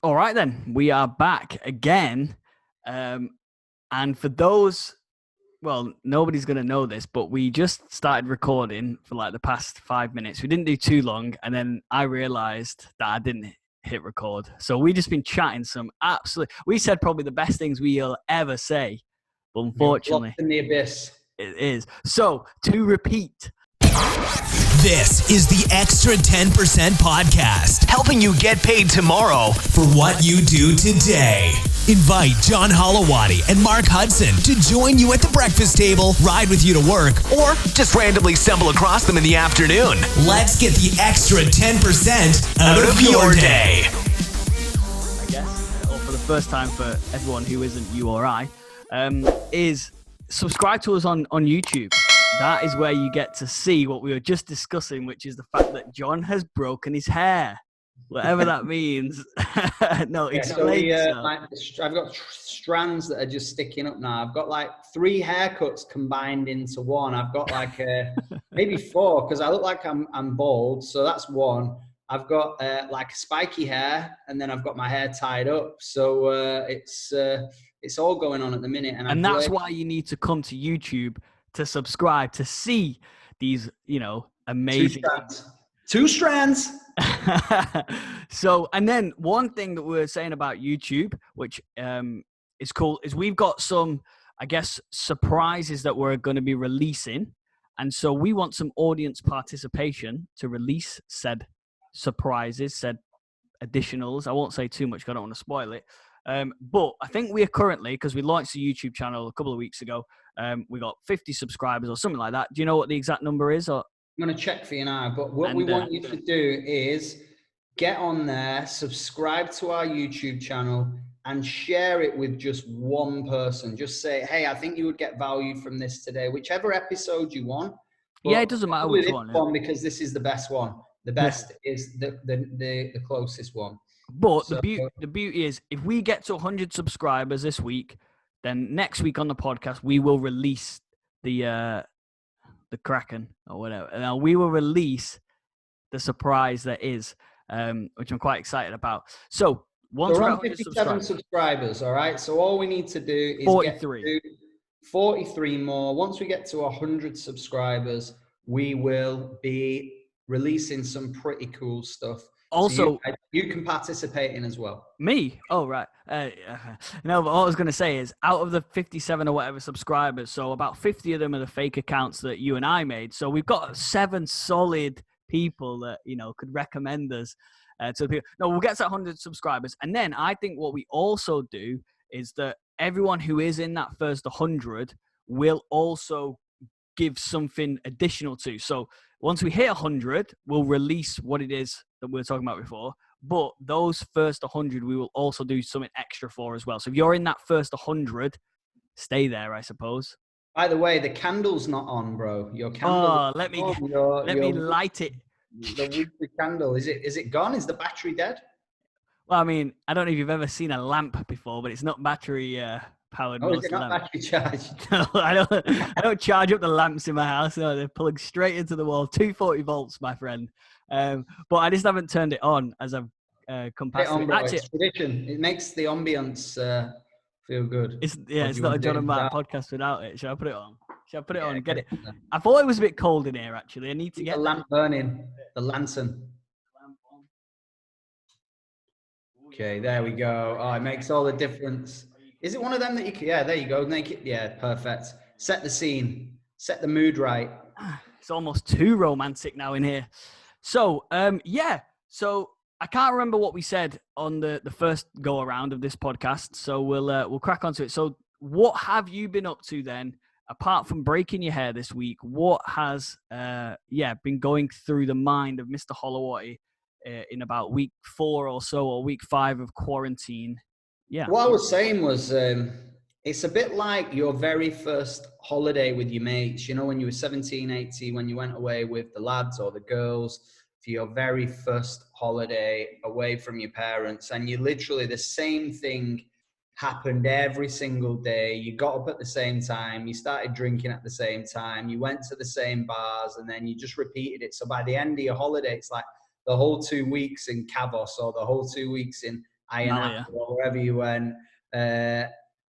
All right, then. We are back again. And for those, well, nobody's going to know this, but we just started recording for like the past 5 minutes. We didn't do too long. And then I realized that I didn't hit record. So we just been chatting some absolute, we said probably the best things we'll ever say. But You've lost unfortunately, in the abyss. it is. So to repeat, This is the Extra 10% podcast, helping you get paid tomorrow for what you do today. Invite John Holowaty and Mark Hudson to join you at the breakfast table, ride with you to work, or just randomly stumble across them in the afternoon. Let's get the extra 10% out of your day. I guess, or for the first time for everyone who isn't you or I, is subscribe to us on YouTube. That is where you get to see what we were just discussing, which is the fact that John has broken his hair, whatever that means. No, explain. I've got strands that are just sticking up now. I've got like 3 haircuts combined into one. I've got like maybe 4 because I look like I'm bald, so that's one. I've got like spiky hair, and then I've got my hair tied up. So it's all going on at the minute, and that's why you need to come to YouTube to subscribe to see these, amazing 2 strands. So, and then one thing that we were saying about YouTube, which is cool, is we've got some, I guess, surprises that we're going to be releasing. And so we want some audience participation to release said surprises, said additionals. I won't say too much because I don't want to spoil it. But I think we are currently, because we launched the YouTube channel a couple of weeks ago, we got 50 subscribers or something like that. Do you know what the exact number is? Or I'm going to check for you now, but what we want you to do is get on there, subscribe to our YouTube channel, and share it with just one person. Just say, hey, I think you would get value from this today, whichever episode you want. Yeah, it doesn't matter which one. Because this is the best one. The best is the closest one. But the beauty is, if we get to 100 subscribers this week, then next week on the podcast, we will release the Kraken or whatever. Now we will release the surprise that is, which I'm quite excited about. So once we're on 57 subscribers, all right? So all we need to do is 43. Get to 43 more. Once we get to 100 subscribers, we will be releasing some pretty cool stuff. Also, so you can participate in as well. Me? Oh, right. No, but what I was going to say is, out of the 57 or whatever subscribers, so about 50 of them are the fake accounts that you and I made. So we've got 7 solid people that, could recommend us to the people. No, we'll get to 100 subscribers. And then I think what we also do is that everyone who is in that first 100 will also give something additional to. So once we hit 100, we'll release what it is that we were talking about before. But those first 100, we will also do something extra for as well. So if you're in that first 100, stay there, I suppose. By the way, the candle's not on, bro. Your candle. Oh, let me light it. The weekly candle. Is it gone? Is the battery dead? Well, I mean, I don't know if you've ever seen a lamp before, but it's not battery powered. Oh, is it not battery charged? No, I don't charge up the lamps in my house. No, they're plugged straight into the wall. 240 volts, my friend. But I just haven't turned it on as I've come past it. Actually, it's tradition. It makes the ambience feel good. It's not a John and Mark podcast without it. Shall I put it on? Shall I put it on and get it? I thought it was a bit cold in here, actually. I need to get the lamp burning. The lantern. Okay, there we go. Oh, it makes all the difference. Is it one of them that you can... Yeah, there you go. Make it... Yeah, perfect. Set the scene. Set the mood right. It's almost too romantic now in here. So, So I can't remember what we said on the first go around of this podcast. So we'll crack onto it. So what have you been up to then, apart from breaking your hair this week? What has been going through the mind of Mr. Holowaty in about week 4 or so, or week 5 of quarantine? Yeah. What I was saying was, it's a bit like your very first holiday with your mates, when you were 17, 18, when you went away with the lads or the girls for your very first holiday away from your parents. And you literally, the same thing happened every single day. You got up at the same time, you started drinking at the same time, you went to the same bars, and then you just repeated it. So by the end of your holiday, it's like the whole 2 weeks in Kavos or the whole 2 weeks in Iron Oh, yeah. Apple or wherever you went,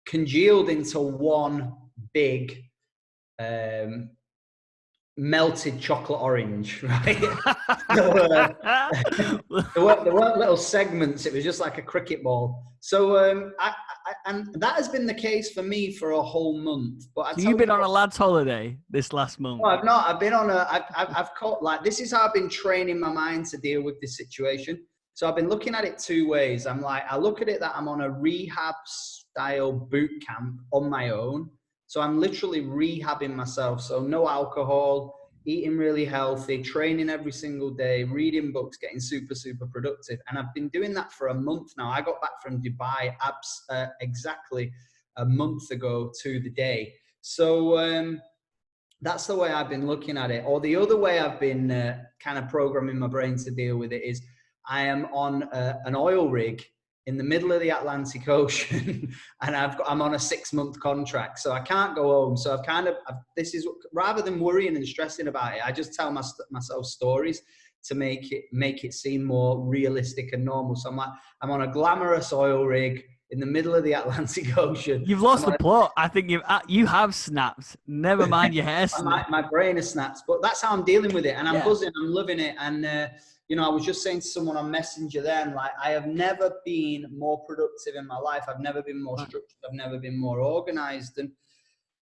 congealed into one big melted chocolate orange, right? So, there weren't little segments. It was just like a cricket ball. So, and that has been the case for me for a whole month. But So you've been on a lad's holiday this last month? No, I've not. I've been on I've caught, like, this is how I've been training my mind to deal with this situation. So I've been looking at it two ways. I look at it that I'm on a rehab style boot camp on my own. So I'm literally rehabbing myself. So no alcohol, eating really healthy, training every single day, reading books, getting super, super productive. And I've been doing that for a month now. I got back from Dubai exactly a month ago to the day. So that's the way I've been looking at it. Or the other way I've been kind of programming my brain to deal with it is I am on an oil rig in the middle of the Atlantic Ocean, and I'm on a 6-month contract, so I can't go home. So this is, rather than worrying and stressing about it, I just tell myself stories to make it seem more realistic and normal. So I'm on a glamorous oil rig in the middle of the Atlantic Ocean. You've lost the plot. I think you have snapped. Never mind your hair snap. My brain has snapped, but that's how I'm dealing with it, and I'm buzzing. I'm loving it, and I was just saying to someone on Messenger then, like, I have never been more productive in my life. I've never been more structured. I've never been more organized. And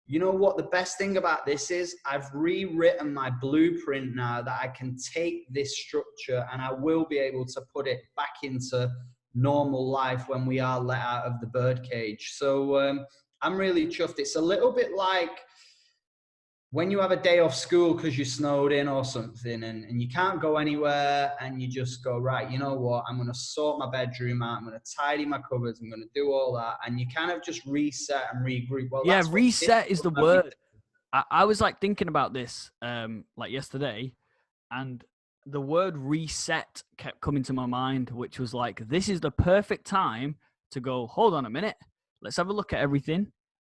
you know what? The best thing about this is I've rewritten my blueprint now, that I can take this structure and I will be able to put it back into normal life when we are let out of the birdcage. So I'm really chuffed. It's a little bit like when you have a day off school because you snowed in or something, and you can't go anywhere, and you just go, right, you know what, I'm going to sort my bedroom out, I'm going to tidy my cupboards, I'm going to do all that, and you kind of just reset and regroup. Well, yeah, reset is the word. I was like thinking about this like yesterday, and the word reset kept coming to my mind, which was like, this is the perfect time to go, hold on a minute, let's have a look at everything.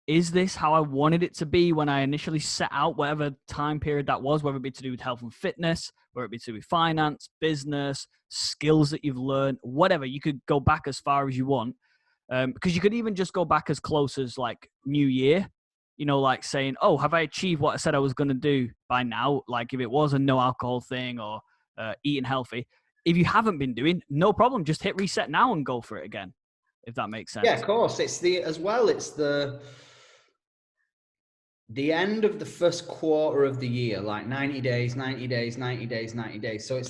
Is this how I wanted it to be when I initially set out, whatever time period that was, whether it be to do with health and fitness, whether it be to do with finance, business, skills that you've learned, whatever. You could go back as far as you want, because you could even just go back as close as like New Year, like saying, oh, have I achieved what I said I was going to do by now? Like if it was a no alcohol thing or eating healthy. If you haven't been doing, no problem. Just hit reset now and go for it again, if that makes sense. Yeah, of course. It's the end of the first quarter of the year, like 90 days, 90 days, 90 days, 90 days. So it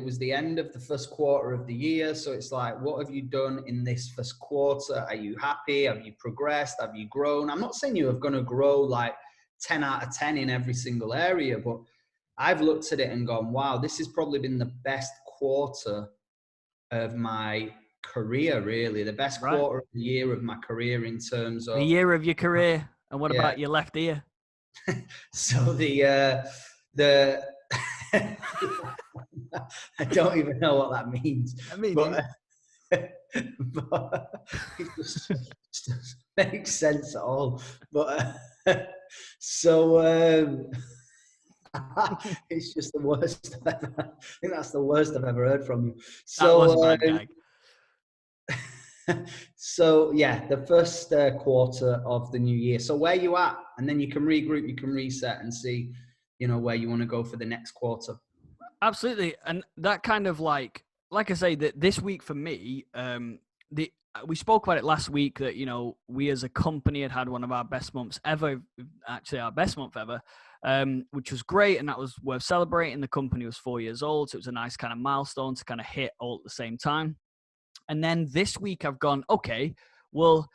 was the end of the first quarter of the year. So it's like, what have you done in this first quarter? Are you happy? Have you progressed? Have you grown? I'm not saying you're going to grow like 10 out of 10 in every single area, but I've looked at it and gone, wow, this has probably been the best quarter of my career, really. The best quarter of the year of my career in terms of... The year of your career. And what about your left ear? So the I don't even know what that means. But it just makes sense at all. But it's just the worst I've ever. I think that's the worst I've ever heard from you. So that was a bad gag. So yeah, the first quarter of the new year. So where you at, and then you can regroup, you can reset, and see, where you want to go for the next quarter. Absolutely, and that kind of like I say, that this week for me, we spoke about it last week that we as a company had one of our best months ever, actually our best month ever, which was great, and that was worth celebrating. The company was 4 years old, so it was a nice kind of milestone to kind of hit all at the same time. And then this week I've gone, okay, well,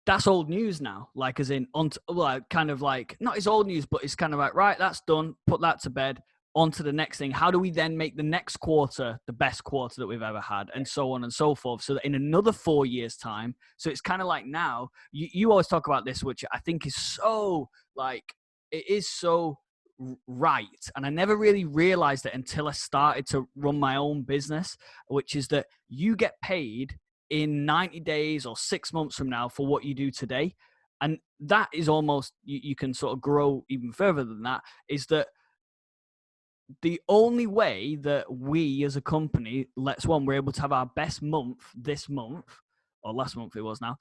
that's old news now. Like, as in, kind of like, not as old news, but it's kind of like, right, that's done. Put that to bed. On to the next thing. How do we then make the next quarter the best quarter that we've ever had? And so on and so forth. So that in another 4 years' time, so it's kind of like now, you always talk about this, which I think is so, like, it is so right, and I never really realized it until I started to run my own business, which is that you get paid in 90 days or 6 months from now for what you do today. And that is almost, you can sort of grow even further than that, is that the only way that we as a company, we're able to have our best month this month, or last month it was now,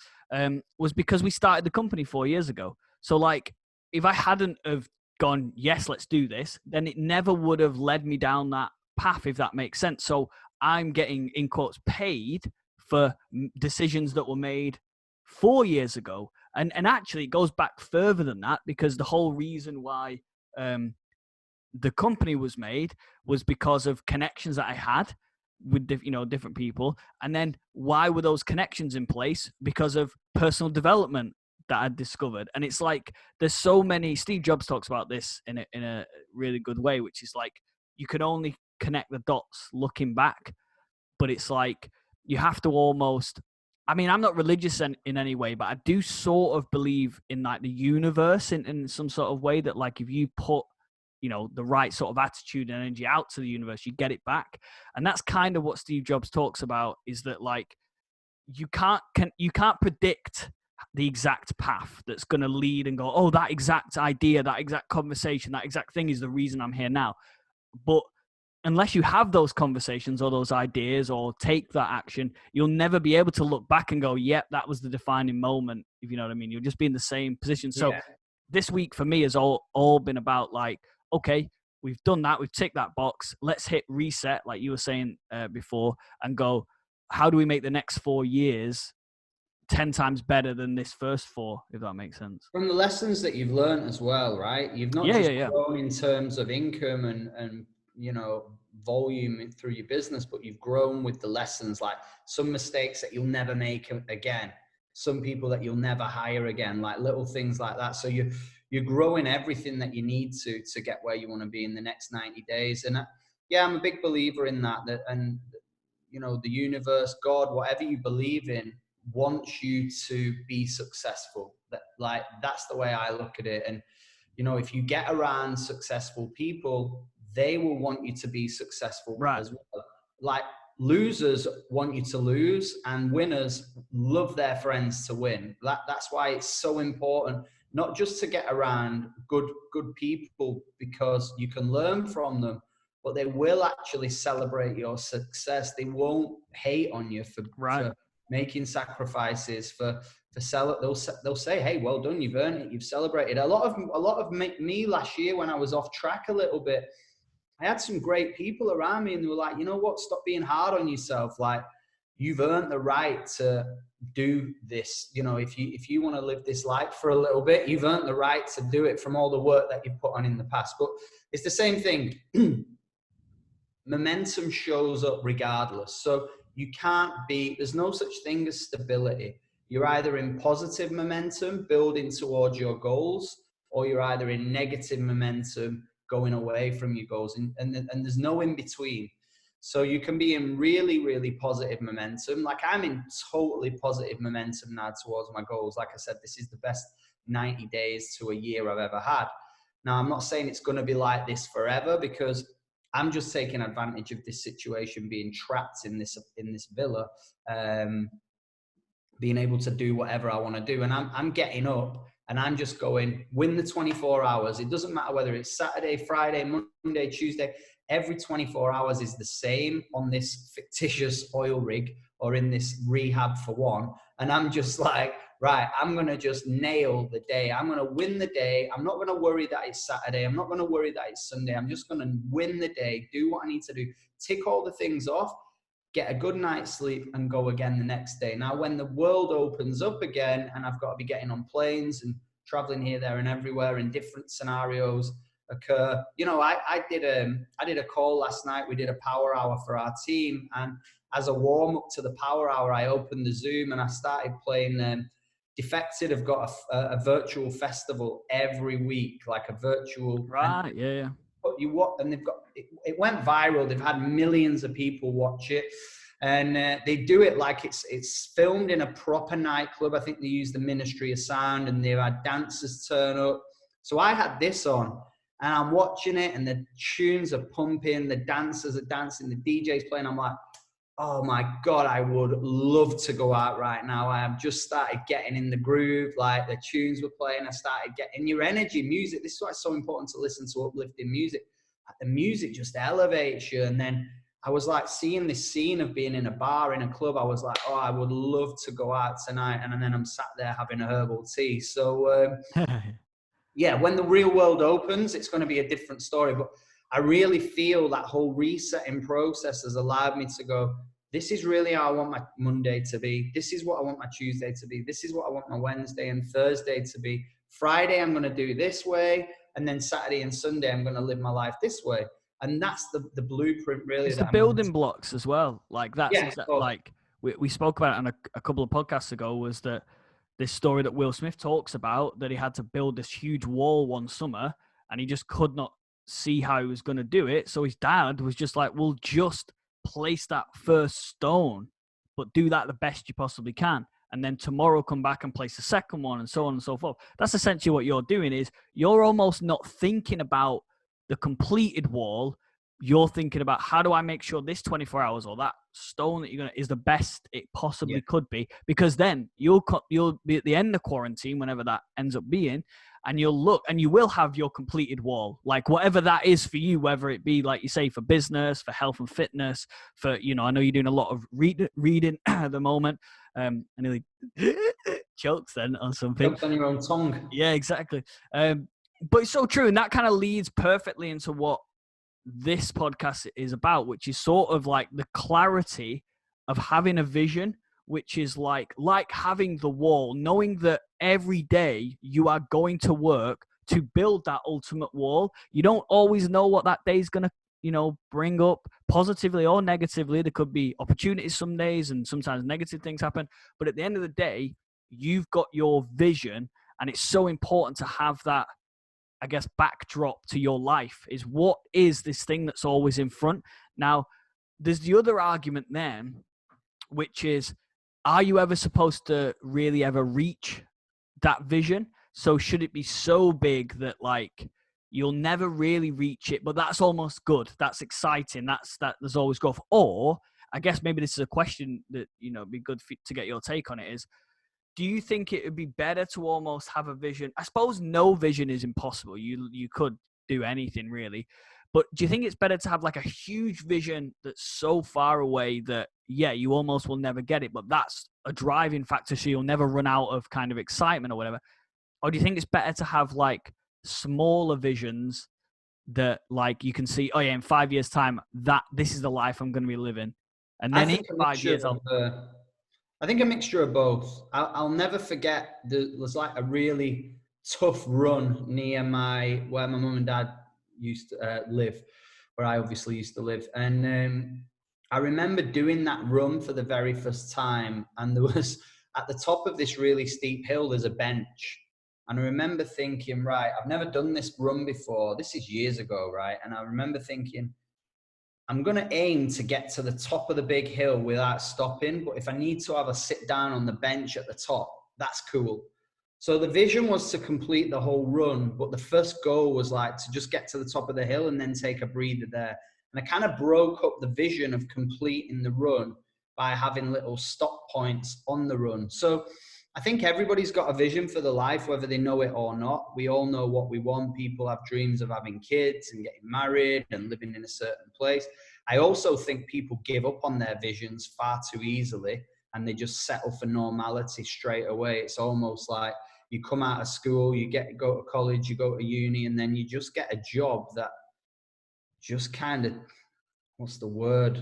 was because we started the company 4 years ago. So like, if I hadn't have gone, yes, let's do this, then it never would have led me down that path, if that makes sense. So I'm getting, in quotes, paid for decisions that were made 4 years ago. And actually it goes back further than that, because the whole reason why the company was made was because of connections that I had with different people. And then why were those connections in place? Because of personal development that I'd discovered. And it's like, there's so many, Steve Jobs talks about this in a really good way, which is like, you can only connect the dots looking back, but it's like, you have to almost, I mean, I'm not religious in any way, but I do sort of believe in like the universe in some sort of way, that like, if you put, the right sort of attitude and energy out to the universe, you get it back. And that's kind of what Steve Jobs talks about, is that like, you can't predict the exact path that's going to lead and go, oh, that exact idea, that exact conversation, that exact thing is the reason I'm here now. But unless you have those conversations or those ideas or take that action, you'll never be able to look back and go, yep, that was the defining moment, if you know what I mean. You'll just be in the same position. So this week for me has all been about like, okay, we've done that, we've ticked that box, let's hit reset, like you were saying before, and go, how do we make the next 4 years 10 times better than this first 4, if that makes sense. From the lessons that you've learned as well, right? You've not grown in terms of income and volume through your business, but you've grown with the lessons, like some mistakes that you'll never make again, some people that you'll never hire again, like little things like that. So you're growing everything that you need to get where you want to be in the next 90 days. And I'm a big believer in that, and the universe, God, whatever you believe in, wants you to be successful. That's the way I look at it. And if you get around successful people, they will want you to be successful as well. Like, losers want you to lose, and winners love their friends to win. That's why it's so important not just to get around good people, because you can learn from them, but they will actually celebrate your success. They won't hate on you for making sacrifices, for sell. They'll say, hey, well done, you've earned it, you've celebrated. A lot of me last year, when I was off track a little bit, I had some great people around me, and they were like, you know what, stop being hard on yourself. Like, you've earned the right to do this. If you want to live this life for a little bit, you've earned the right to do it from all the work that you've put on in the past. But it's the same thing. Momentum shows up regardless. So there's no such thing as stability. You're either in positive momentum, building towards your goals, or you're either in negative momentum, going away from your goals. And there's no in between. So you can be in really, really positive momentum. Like, I'm in totally positive momentum now towards my goals. Like I said, this is the best 90 days to a year I've ever had. Now, I'm not saying it's going to be like this forever, because I'm just taking advantage of this situation, being trapped in this villa, being able to do whatever I want to do. And I'm getting up and I'm just going, win the 24 hours. It doesn't matter whether it's Saturday, Friday, Monday, Tuesday. Every 24 hours is the same on this fictitious oil rig or in this rehab for one. And I'm just like, right, I'm going to just nail the day. I'm going to win the day. I'm not going to worry that it's Saturday. I'm not going to worry that it's Sunday. I'm just going to win the day, do what I need to do, tick all the things off, get a good night's sleep, and go again the next day. Now, when the world opens up again and I've got to be getting on planes and traveling here, there, and everywhere, and different scenarios occur. I did a call last night. We did a power hour for our team, and as a warm up to the power hour, I opened the Zoom and I started playing. Defected have got a virtual festival every week, like a virtual. Right. Yeah. And they've got it went viral. They've had millions of people watch it, and they do it like it's filmed in a proper nightclub. I think they use the Ministry of Sound, and they've had dancers turn up. So I had this on, and I'm watching it, and the tunes are pumping, the dancers are dancing, the DJ's playing. I'm like, oh my God, I would love to go out right now. I have just started getting in the groove, like the tunes were playing. I started getting your energy, music. This is why it's so important to listen to uplifting music. the music just elevates you. And then I was like seeing this scene of being in a bar, in a club. I was like, oh, I would love to go out tonight. And then I'm sat there having a herbal tea. So yeah, when the real world opens, it's going to be a different story. But I really feel that whole resetting process has allowed me to go, this is really how I want my Monday to be. This is what I want my Tuesday to be. This is what I want my Wednesday and Thursday to be. Friday, I'm going to do this way. And then Saturday and Sunday, I'm going to live my life this way. And that's the blueprint, really. It's the building blocks as well. Like that's like we spoke about it on a couple of podcasts ago, was that this story that Will Smith talks about, that he had to build this huge wall one summer and he just could not see how he was going to do it. So his dad was just like, well, just place that first stone, but do that the best you possibly can. And then tomorrow come back and place the second one, and so on and so forth. That's essentially what you're doing, is you're almost not thinking about the completed wall. You're thinking about, how do I make sure this 24 hours or that stone that you're going to is the best it possibly could be? Because then you'll be at the end of quarantine, whenever that ends up being, and you'll look and you will have your completed wall, like whatever that is for you, whether it be, like you say, for business, for health and fitness, for, you know, I know you're doing a lot of reading at the moment. I nearly chokes then on something. Chokes on your own tongue. Yeah, exactly. But it's so true. And that kind of leads perfectly into what this podcast is about, which is sort of like the clarity of having a vision, which is like having the wall, knowing that every day you are going to work to build that ultimate wall. You don't always know what that day is going to, you know, bring up, positively or negatively. There could be opportunities some days, and sometimes negative things happen. But at the end of the day, you've got your vision, and it's so important to have that, I guess, backdrop to your life, is what is this thing that's always in front. Now, there's the other argument then, which is, are you ever supposed to really ever reach that vision? So should it be so big that like you'll never really reach it, but that's almost good, that's exciting, that there's always growth? Or I guess maybe this is a question that, you know, be good to get your take on it, is, do you think it would be better to almost have a vision? I suppose no vision is impossible. You could do anything really. But do you think it's better to have like a huge vision that's so far away that, yeah, you almost will never get it, but that's a driving factor, so you'll never run out of kind of excitement or whatever? Or do you think it's better to have like smaller visions that like you can see, oh yeah, in 5 years' time, that this is the life I'm going to be living, and then in 5 years I think a mixture of both. I'll never forget, there's like a really tough run near where my mum and dad used to live, where I obviously used to live. And I remember doing that run for the very first time. And there was, at the top of this really steep hill, there's a bench. And I remember thinking, right, I've never done this run before. This is years ago, right? And I remember thinking, I'm going to aim to get to the top of the big hill without stopping. But if I need to have a sit down on the bench at the top, that's cool. So the vision was to complete the whole run. But the first goal was like to just get to the top of the hill and then take a breather there. And I kind of broke up the vision of completing the run by having little stop points on the run. So I think everybody's got a vision for their life, whether they know it or not. We all know what we want. People have dreams of having kids and getting married and living in a certain place. I also think people give up on their visions far too easily, and they just settle for normality straight away. It's almost like you come out of school, you go to college, you go to uni, and then you just get a job that just kind of, what's the word?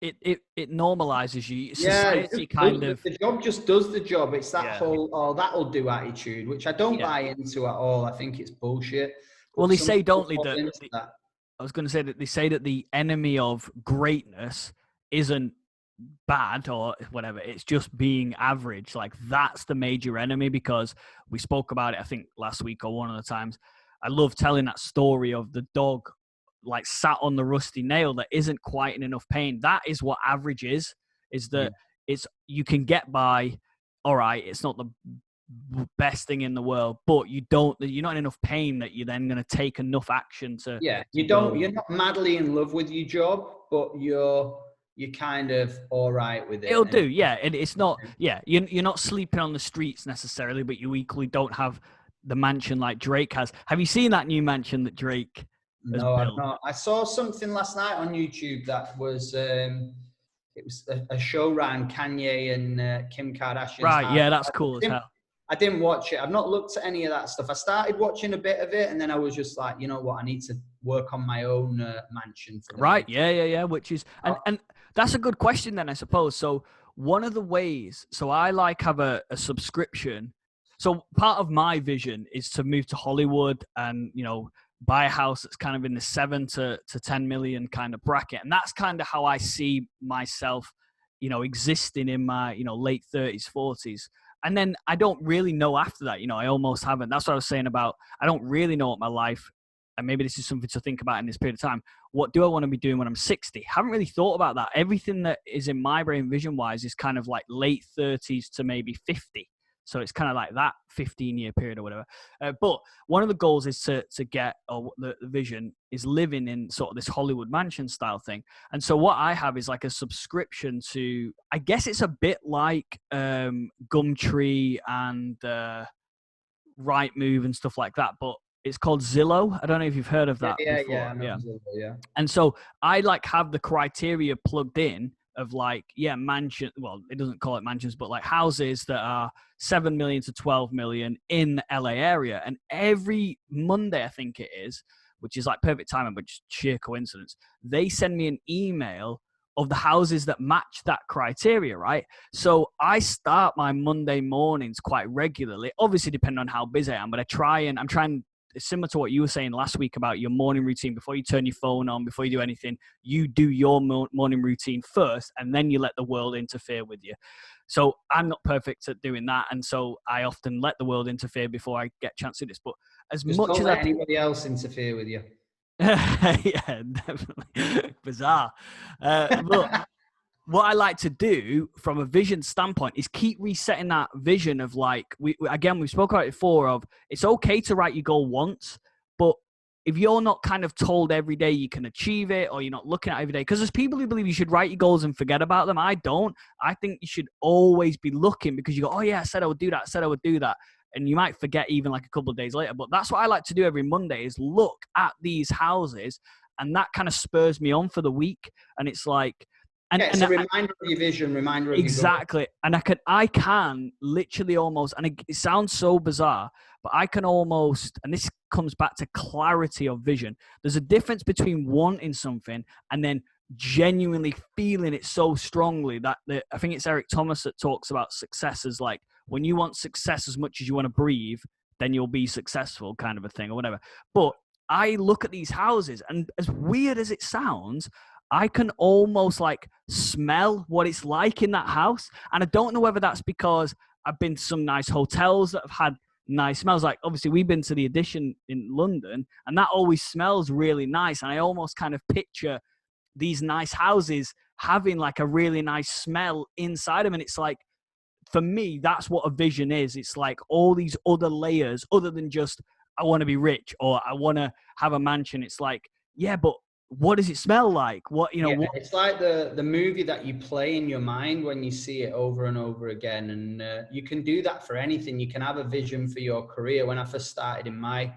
It normalizes you. Society the job just does the job. It's that whole, oh, that'll do attitude, which I don't buy into at all. I think it's bullshit. Well, they say, don't they, that I was going to say that they say that the enemy of greatness isn't bad or whatever. It's just being average. Like, that's the major enemy, because we spoke about it, I think, last week or one of the times. I love telling that story of the dog like sat on the rusty nail that isn't quite in enough pain. That is what average is that it's, you can get by, all right, it's not the best thing in the world, but you're not in enough pain that you're then going to take enough action to you're not madly in love with your job, but you're kind of all right with it. It'll do, yeah. And it's not, you're not sleeping on the streets necessarily, but you equally don't have the mansion like Drake has. Have you seen that new mansion that Drake No, I've not. I saw something last night on YouTube that was it was a show around Kanye and Kim Kardashian's Right, house. yeah, that's cool as hell. I didn't watch it. I've not looked at any of that stuff. I started watching a bit of it, and then I was just like, you know what? I need to work on my own mansion. For right, yeah. Which is, and that's a good question then, I suppose. So one of the ways, so I have a subscription. So part of my vision is to move to Hollywood and, buy a house that's kind of in the 7 to 10 million kind of bracket. And that's kind of how I see myself, existing in my, late 30s, 40s. And then I don't really know after that, I almost haven't. That's what I was saying about, I don't really know what my life, and maybe this is something to think about in this period of time. What do I want to be doing when I'm 60? Haven't really thought about that. Everything that is in my brain vision wise is kind of like late 30s to maybe 50. So it's kind of like that 15-year period or whatever. But one of the goals is to get, or the vision is living in sort of this Hollywood mansion style thing. And so what I have is like a subscription to, I guess it's a bit like Gumtree and Rightmove and stuff like that. But it's called Zillow. I don't know if you've heard of that before. Yeah. Zillow, yeah. And so I have the criteria plugged in of mansion. Well, it doesn't call it mansions, but like houses that are 7 million to 12 million in the LA area. And every Monday, I think it is, which is like perfect timing, but just sheer coincidence, they send me an email of the houses that match that criteria, right? So I start my Monday mornings quite regularly, obviously depending on how busy I am, but I'm trying, similar to what you were saying last week about your morning routine. Before you turn your phone on, before you do anything, you do your morning routine first, and then you let the world interfere with you. So I'm not perfect at doing that, and so I often let the world interfere before I get a chance to do this. But as just much don't as let anybody else interfere with you. Yeah, definitely bizarre. But what I like to do from a vision standpoint is keep resetting that vision of like, we spoke about it before, of it's okay to write your goal once, but if you're not kind of told every day you can achieve it, or you're not looking at it every day, because there's people who believe you should write your goals and forget about them. I don't. I think you should always be looking, because you go, oh yeah, I said I would do that. And you might forget even like a couple of days later. But that's what I like to do every Monday, is look at these houses, and that kind of spurs me on for the week. And it's like, it's a reminder of your vision, reminder of exactly. Your goal. And I can literally almost, and it sounds so bizarre, but I can almost, and this comes back to clarity of vision. There's a difference between wanting something and then genuinely feeling it so strongly that I think it's Eric Thomas that talks about success as like, when you want success as much as you want to breathe, then you'll be successful, kind of a thing, or whatever. But I look at these houses, and as weird as it sounds, I can almost like smell what it's like in that house. And I don't know whether that's because I've been to some nice hotels that have had nice smells. Like obviously we've been to the Edition in London, and that always smells really nice. And I almost kind of picture these nice houses having like a really nice smell inside them. And it's like, for me, that's what a vision is. It's like all these other layers other than just, I want to be rich or I want to have a mansion. It's like, yeah, but what does it smell like? It's like the movie that you play in your mind when you see it over and over again. And you can do that for anything. You can have a vision for your career. When I first started in my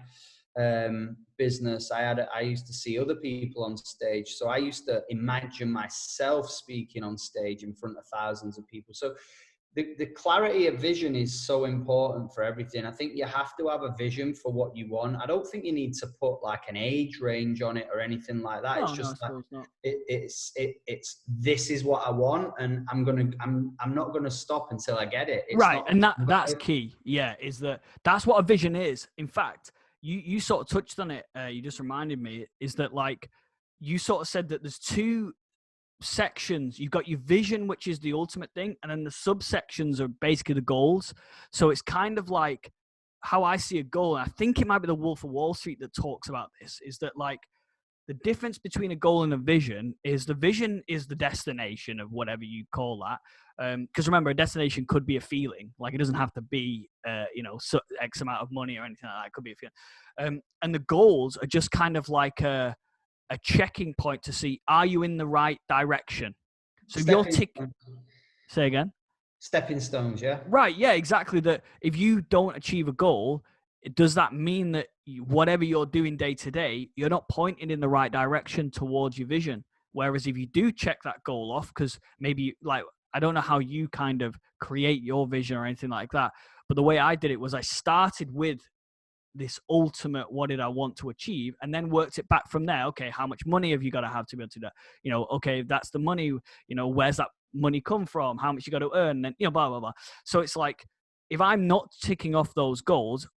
business, I used to see other people on stage. So I used to imagine myself speaking on stage in front of thousands of people. So the clarity of vision is so important for everything. I think you have to have a vision for what you want. I don't think you need to put like an age range on it or anything like that. It's just it's this is what I want, and I'm not gonna stop until I get it. It's right, and that's key. Yeah, that's what a vision is. In fact, you sort of touched on it. You just reminded me, is that like you sort of said that there's two sections. You've got your vision, which is the ultimate thing, and then the subsections are basically the goals. So it's kind of like how I see a goal, and I think it might be the Wolf of Wall Street that talks about this, is that like the difference between a goal and a vision is the vision is the destination of whatever you call that. Because remember, a destination could be a feeling. Like it doesn't have to be X amount of money or anything like that. It could be a feeling. And the goals are just kind of like a checking point to see, are you in the right direction? So if you're say again? Stepping stones, yeah. Right, yeah, exactly. That if you don't achieve a goal, does that mean that whatever you're doing day to day, you're not pointing in the right direction towards your vision. Whereas if you do check that goal off, because maybe like, I don't know how you kind of create your vision or anything like that, but the way I did it was I started with this ultimate, what did I want to achieve, and then worked it back from there. Okay, how much money have you got to have to be able to do that? You know, okay, that's the money, you know, where's that money come from? How much you got to earn? And, you know, blah, blah, blah. So it's like, if I'm not ticking off those goals,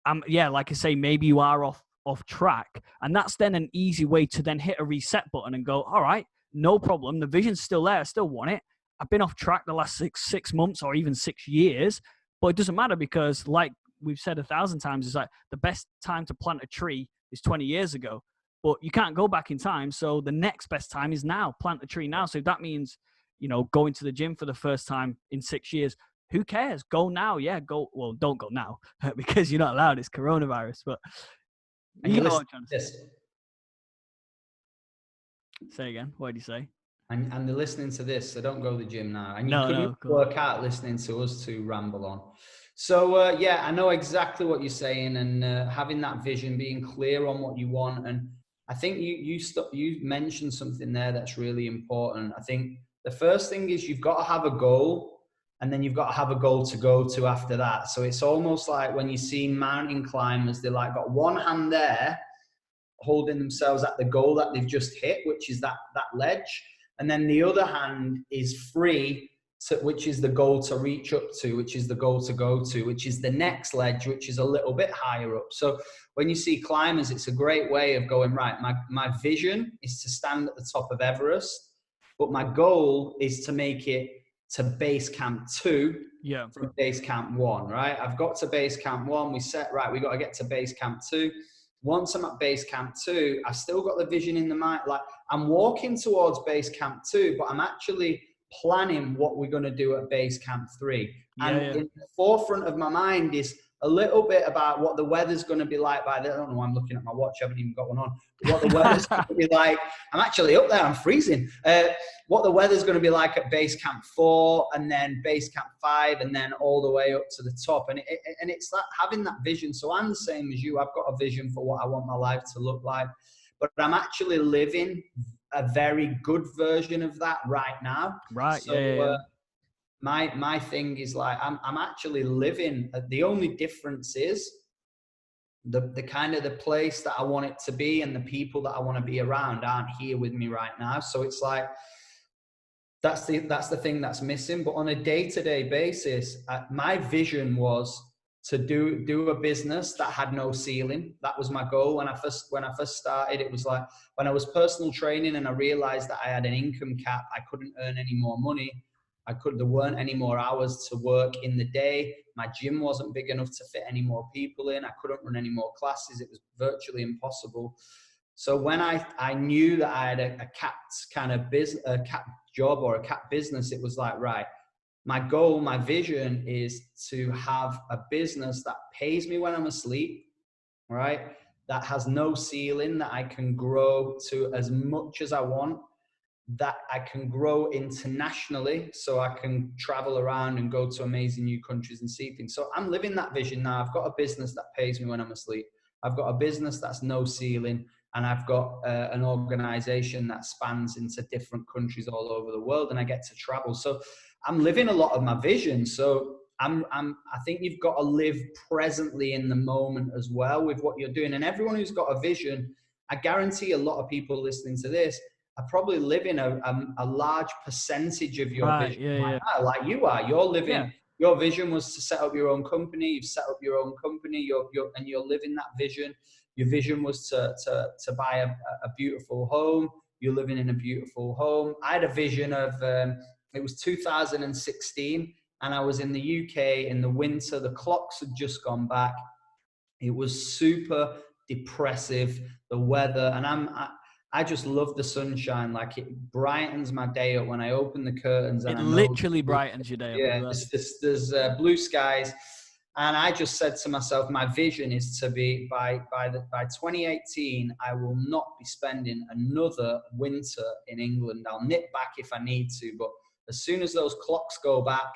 like I say, maybe you are off track. And that's then an easy way to then hit a reset button and go, all right, no problem. The vision's still there. I still want it. I've been off track the last six months or even 6 years, but it doesn't matter, because like we've said 1,000 times, is like the best time to plant a tree is 20 years ago, but you can't go back in time. So the next best time is now. Plant the tree now. So that means, you know, going to the gym for the first time in 6 years. Who cares? Go now. Yeah, go. Well, don't go now because you're not allowed. It's coronavirus. But you know what I'm trying to say. Say again. What did you say? And they're listening to this, so don't go to the gym now. And you couldn't cool. work out listening to us two ramble on. So, yeah, I know exactly what you're saying, and having that vision, being clear on what you want. And I think you mentioned something there that's really important. I think the first thing is you've got to have a goal, and then you've got to have a goal to go to after that. So it's almost like when you see mountain climbers, they're like got one hand there holding themselves at the goal that they've just hit, which is that ledge. And then the other hand is free, which is the goal to reach up to, which is the goal to go to, which is the next ledge, which is a little bit higher up. So when you see climbers, it's a great way of going, right, my vision is to stand at the top of Everest, but my goal is to make it to base camp 2 from base camp 1, right? I've got to base camp 1. We set, right, we got to get to base camp 2. Once I'm at base camp 2, I've still got the vision in the mind. Like, I'm walking towards base camp 2, but I'm actually planning what we're going to do at base camp 3. In the forefront of my mind is a little bit about what the weather's going to be like by then. I don't know why I'm looking at my watch. I haven't even got one on. What the weather's going to be like. I'm actually up there. I'm freezing. What the weather's going to be like at base camp 4, and then base camp 5, and then all the way up to the top. And it's that, having that vision. So I'm the same as you. I've got a vision for what I want my life to look like, but I'm actually living a very good version of that right now. Right. So, my thing is like, I'm actually living. The only difference is the kind of the place that I want it to be, and the people that I want to be around aren't here with me right now. So it's like, that's the thing that's missing. But on a day-to-day basis, my vision was to do a business that had no ceiling. That was my goal when I first started. It was like when I was personal training and I realized that I had an income cap, I couldn't earn any more money. There weren't any more hours to work in the day. My gym wasn't big enough to fit any more people in. I couldn't run any more classes. It was virtually impossible. So when I knew that I had a capped kind of business, a capped job or a capped business, it was like, right, my goal, my vision is to have a business that pays me when I'm asleep, right? That has no ceiling, that I can grow to as much as I want, that I can grow internationally, so I can travel around and go to amazing new countries and see things. So I'm living that vision now. I've got a business that pays me when I'm asleep. I've got a business that's no ceiling, and I've got an organization that spans into different countries all over the world, and I get to travel. So I'm living a lot of my vision. So I think you've got to live presently in the moment as well with what you're doing. And everyone who's got a vision, I guarantee a lot of people listening to this are probably living a large percentage of your vision right now, like you are. You're living. Yeah. Your vision was to set up your own company. You've set up your own company. And you're living that vision. Your vision was to buy a beautiful home. You're living in a beautiful home. I had a vision of it was 2016, and I was in the UK in the winter. The clocks had just gone back. It was super depressive, the weather, and I just love the sunshine. Like, it brightens my day up when I open the curtains. And it literally brightens your day up. Yeah, there's blue skies. And I just said to myself, my vision is to be, by 2018, I will not be spending another winter in England. I'll nip back if I need to, but as soon as those clocks go back,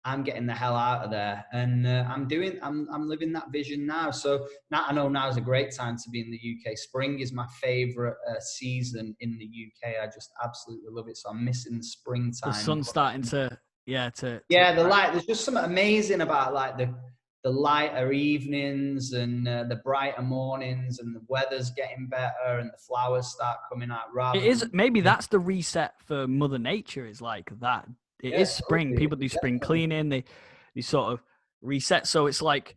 I'm getting the hell out of there, and I'm living that vision now. So now I know now is a great time to be in the UK. Spring is my favorite season in the UK. I just absolutely love it. So I'm missing the springtime. The sun's starting to the light. There's just something amazing about like the lighter evenings and the brighter mornings, and the weather's getting better, and the flowers start coming out. Maybe that's the reset for Mother Nature, is like that. It is spring. Totally. People do spring cleaning. They sort of reset. So it's like,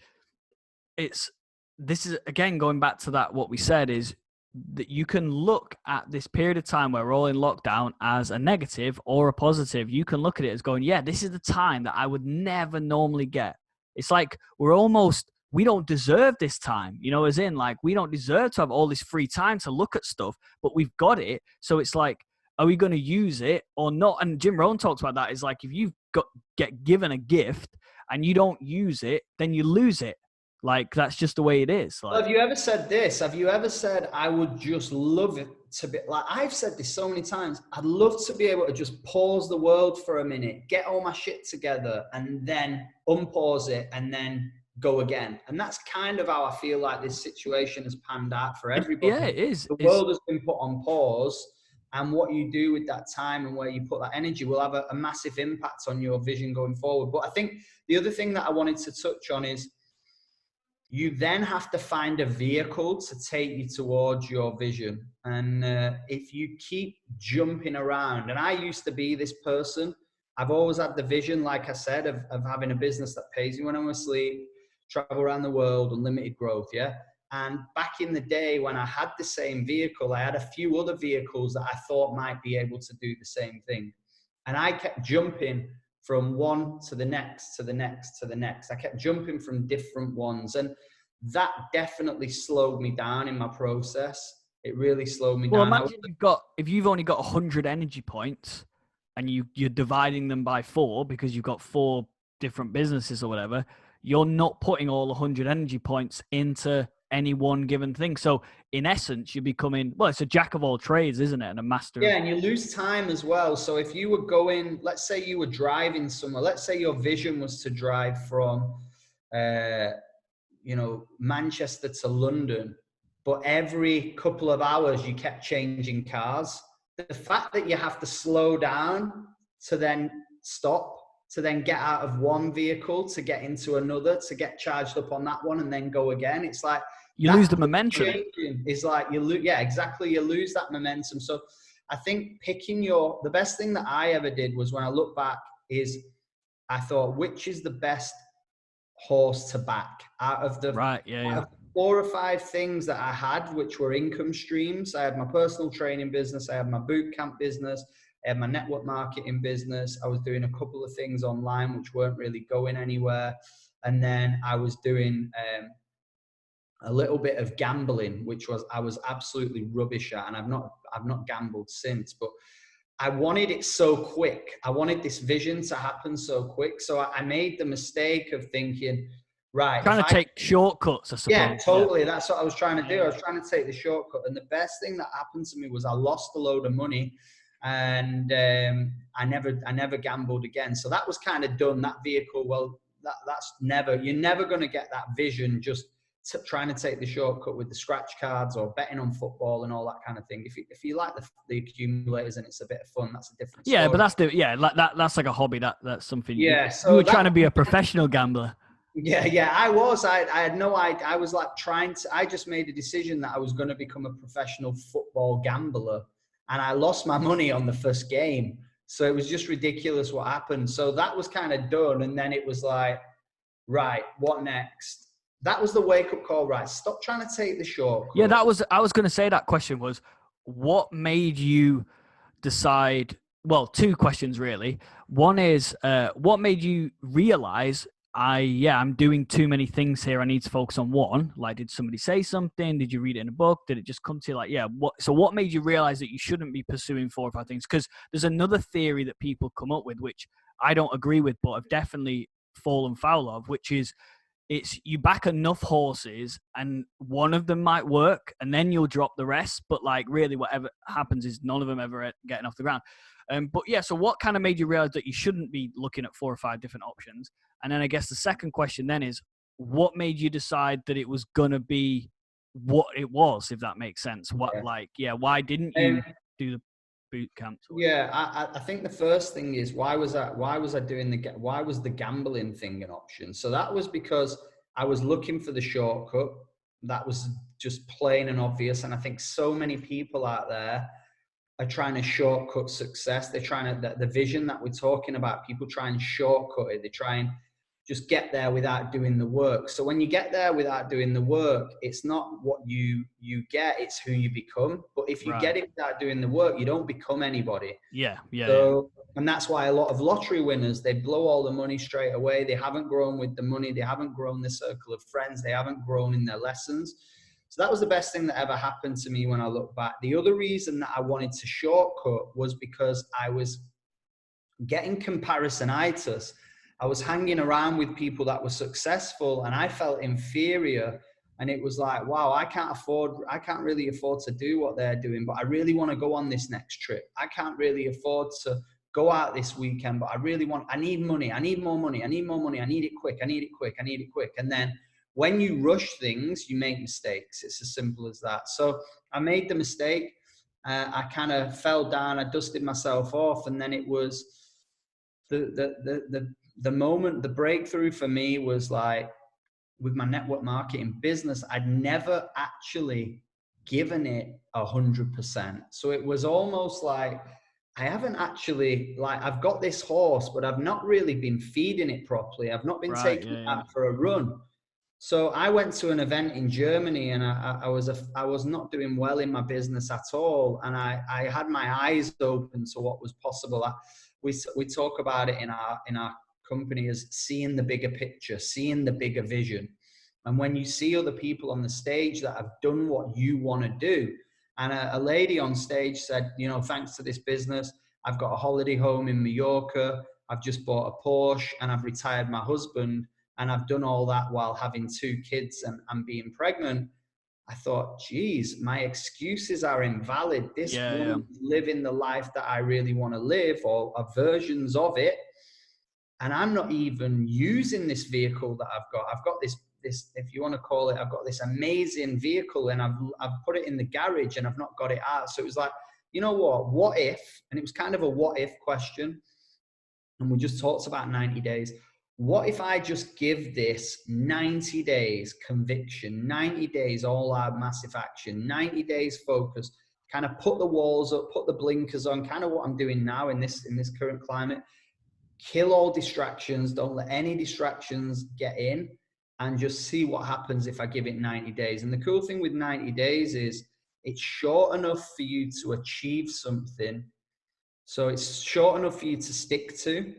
this is again going back to that, what we said is that you can look at this period of time where we're all in lockdown as a negative or a positive. You can look at it as going, yeah, this is the time that I would never normally get. It's like we don't deserve this time, as in like, we don't deserve to have all this free time to look at stuff, but we've got it. So it's like, are we going to use it or not? And Jim Rohn talks about that. Is like, if you've get given a gift and you don't use it, then you lose it. Like, that's just the way it is. Like, well, have you ever said this? Have you ever said, I would just love it to be, like, I've said this so many times, I'd love to be able to just pause the world for a minute, get all my shit together, and then unpause it, and then go again. And that's kind of how I feel like this situation has panned out for everybody. Yeah, it is. The world has been put on pause, and what you do with that time and where you put that energy will have a massive impact on your vision going forward. But I think the other thing that I wanted to touch on is, you then have to find a vehicle to take you towards your vision. And if you keep jumping around, and I used to be this person, I've always had the vision, like I said, of having a business that pays me when I'm asleep, travel around the world, unlimited growth, yeah? And back in the day when I had the same vehicle, I had a few other vehicles that I thought might be able to do the same thing. And I kept jumping from one to the next, to the next, to the next. I kept jumping from different ones. And that definitely slowed me down in my process. It really slowed me down. Well, imagine if you've only got 100 energy points and you're dividing them by 4 because you've got 4 different businesses or whatever, you're not putting all 100 energy points into any one given thing. So in essence, you're becoming, well, it's a jack of all trades, isn't it? And a master. Yeah, and you lose time as well. So if you were going, let's say you were driving somewhere, let's say your vision was to drive from, Manchester to London, but every couple of hours you kept changing cars. The fact that you have to slow down to then stop, to then get out of one vehicle, to get into another, to get charged up on that one and then go again. It's like, you lose the momentum. It's like you lose that momentum. So I think the best thing that I ever did was, when I look back, is I thought, which is the best horse to back out of the 4 or 5 things that I had, which were income streams. I had my personal training business, I had my boot camp business, I had my network marketing business. I was doing a couple of things online which weren't really going anywhere, and then I was doing a little bit of gambling, which I was absolutely rubbish at, and I've not gambled since. But I wanted it so quick. I wanted this vision to happen so quick. So I made the mistake of thinking, right, trying to take shortcuts, I suppose. Yeah, totally. Yeah. That's what I was trying to do. I was trying to take the shortcut. And the best thing that happened to me was I lost a load of money, and I never gambled again. So that was kind of done. That vehicle, well, you're never going to get that vision just trying to take the shortcut with the scratch cards or betting on football and all that kind of thing. If you like the accumulators and it's a bit of fun, that's a different story. Yeah, but that's like a hobby. That's something. Yeah, so you were trying to be a professional gambler. Yeah, I was. I had no idea. I was like I just made a decision that I was going to become a professional football gambler, and I lost my money on the first game. So it was just ridiculous what happened. So that was kind of done, and then it was like, right, what next? That was the wake-up call, right? Stop trying to take the shortcut. Yeah, I was going to say that question was, what made you decide? Well, 2 questions really. One is, what made you realize, I'm doing too many things here. I need to focus on one. Like, did somebody say something? Did you read it in a book? Did it just come to you like, So what made you realize that you shouldn't be pursuing 4 or 5 things? Because there's another theory that people come up with, which I don't agree with, but I've definitely fallen foul of, which is, it's you back enough horses and one of them might work and then you'll drop the rest. But like, really, whatever happens is none of them ever getting off the ground. But yeah, so what kind of made you realize that you shouldn't be looking at 4 or 5 different options? And then I guess the second question then is, what made you decide that it was going to be what it was, if that makes sense? Why didn't you do the boot camps? Yeah, I think the first thing is, why was the gambling thing an option? So that was because I was looking for the shortcut. That was just plain and obvious. And I think so many people out there are trying to shortcut success. They're trying to, the vision that we're talking about, people try and shortcut it. They try and just get there without doing the work. So when you get there without doing the work, it's not what you get, it's who you become. But if you get it without doing the work, you don't become anybody. And that's why a lot of lottery winners, they blow all the money straight away. They haven't grown with the money. They haven't grown the circle of friends. They haven't grown in their lessons. So that was the best thing that ever happened to me when I look back. The other reason that I wanted to shortcut was because I was getting comparisonitis. I was hanging around with people that were successful and I felt inferior. And it was like, wow, I can't really afford to do what they're doing, but I really want to go on this next trip. I can't really afford to go out this weekend, but I need money. I need more money. I need more money. I need it quick. I need it quick. I need it quick. And then when you rush things, you make mistakes. It's as simple as that. So I made the mistake. I kind of fell down. I dusted myself off. And then it was the moment, the breakthrough for me was like, with my network marketing business, I'd never actually given it 100%. So it was almost like, I haven't actually, like, I've got this horse, but I've not really been feeding it properly. I've not been taking it out for a run. So I went to an event in Germany and I was not doing well in my business at all. And I had my eyes open to what was possible. We talk about it in our company as seeing the bigger picture, seeing the bigger vision. And when you see other people on the stage that have done what you want to do, and a lady on stage said, thanks to this business, I've got a holiday home in Mallorca, I've just bought a Porsche, and I've retired my husband, and I've done all that while having 2 kids and being pregnant. I thought, geez, my excuses are invalid. This woman's living the life that I really want to live, or versions of it. And I'm not even using this vehicle that I've got. I've got this, if you want to call it, I've got this amazing vehicle and I've put it in the garage and I've not got it out. So it was like, you know what if, and it was kind of a what if question. And we just talked about 90 days. What if I just give this 90 days conviction, 90 days all out massive action, 90 days focus, kind of put the walls up, put the blinkers on, kind of what I'm doing now in this current climate. Kill all distractions. Don't let any distractions get in, and just see what happens if I give it 90 days. And the cool thing with 90 days is it's short enough for you to achieve something. So it's short enough for you to stick to,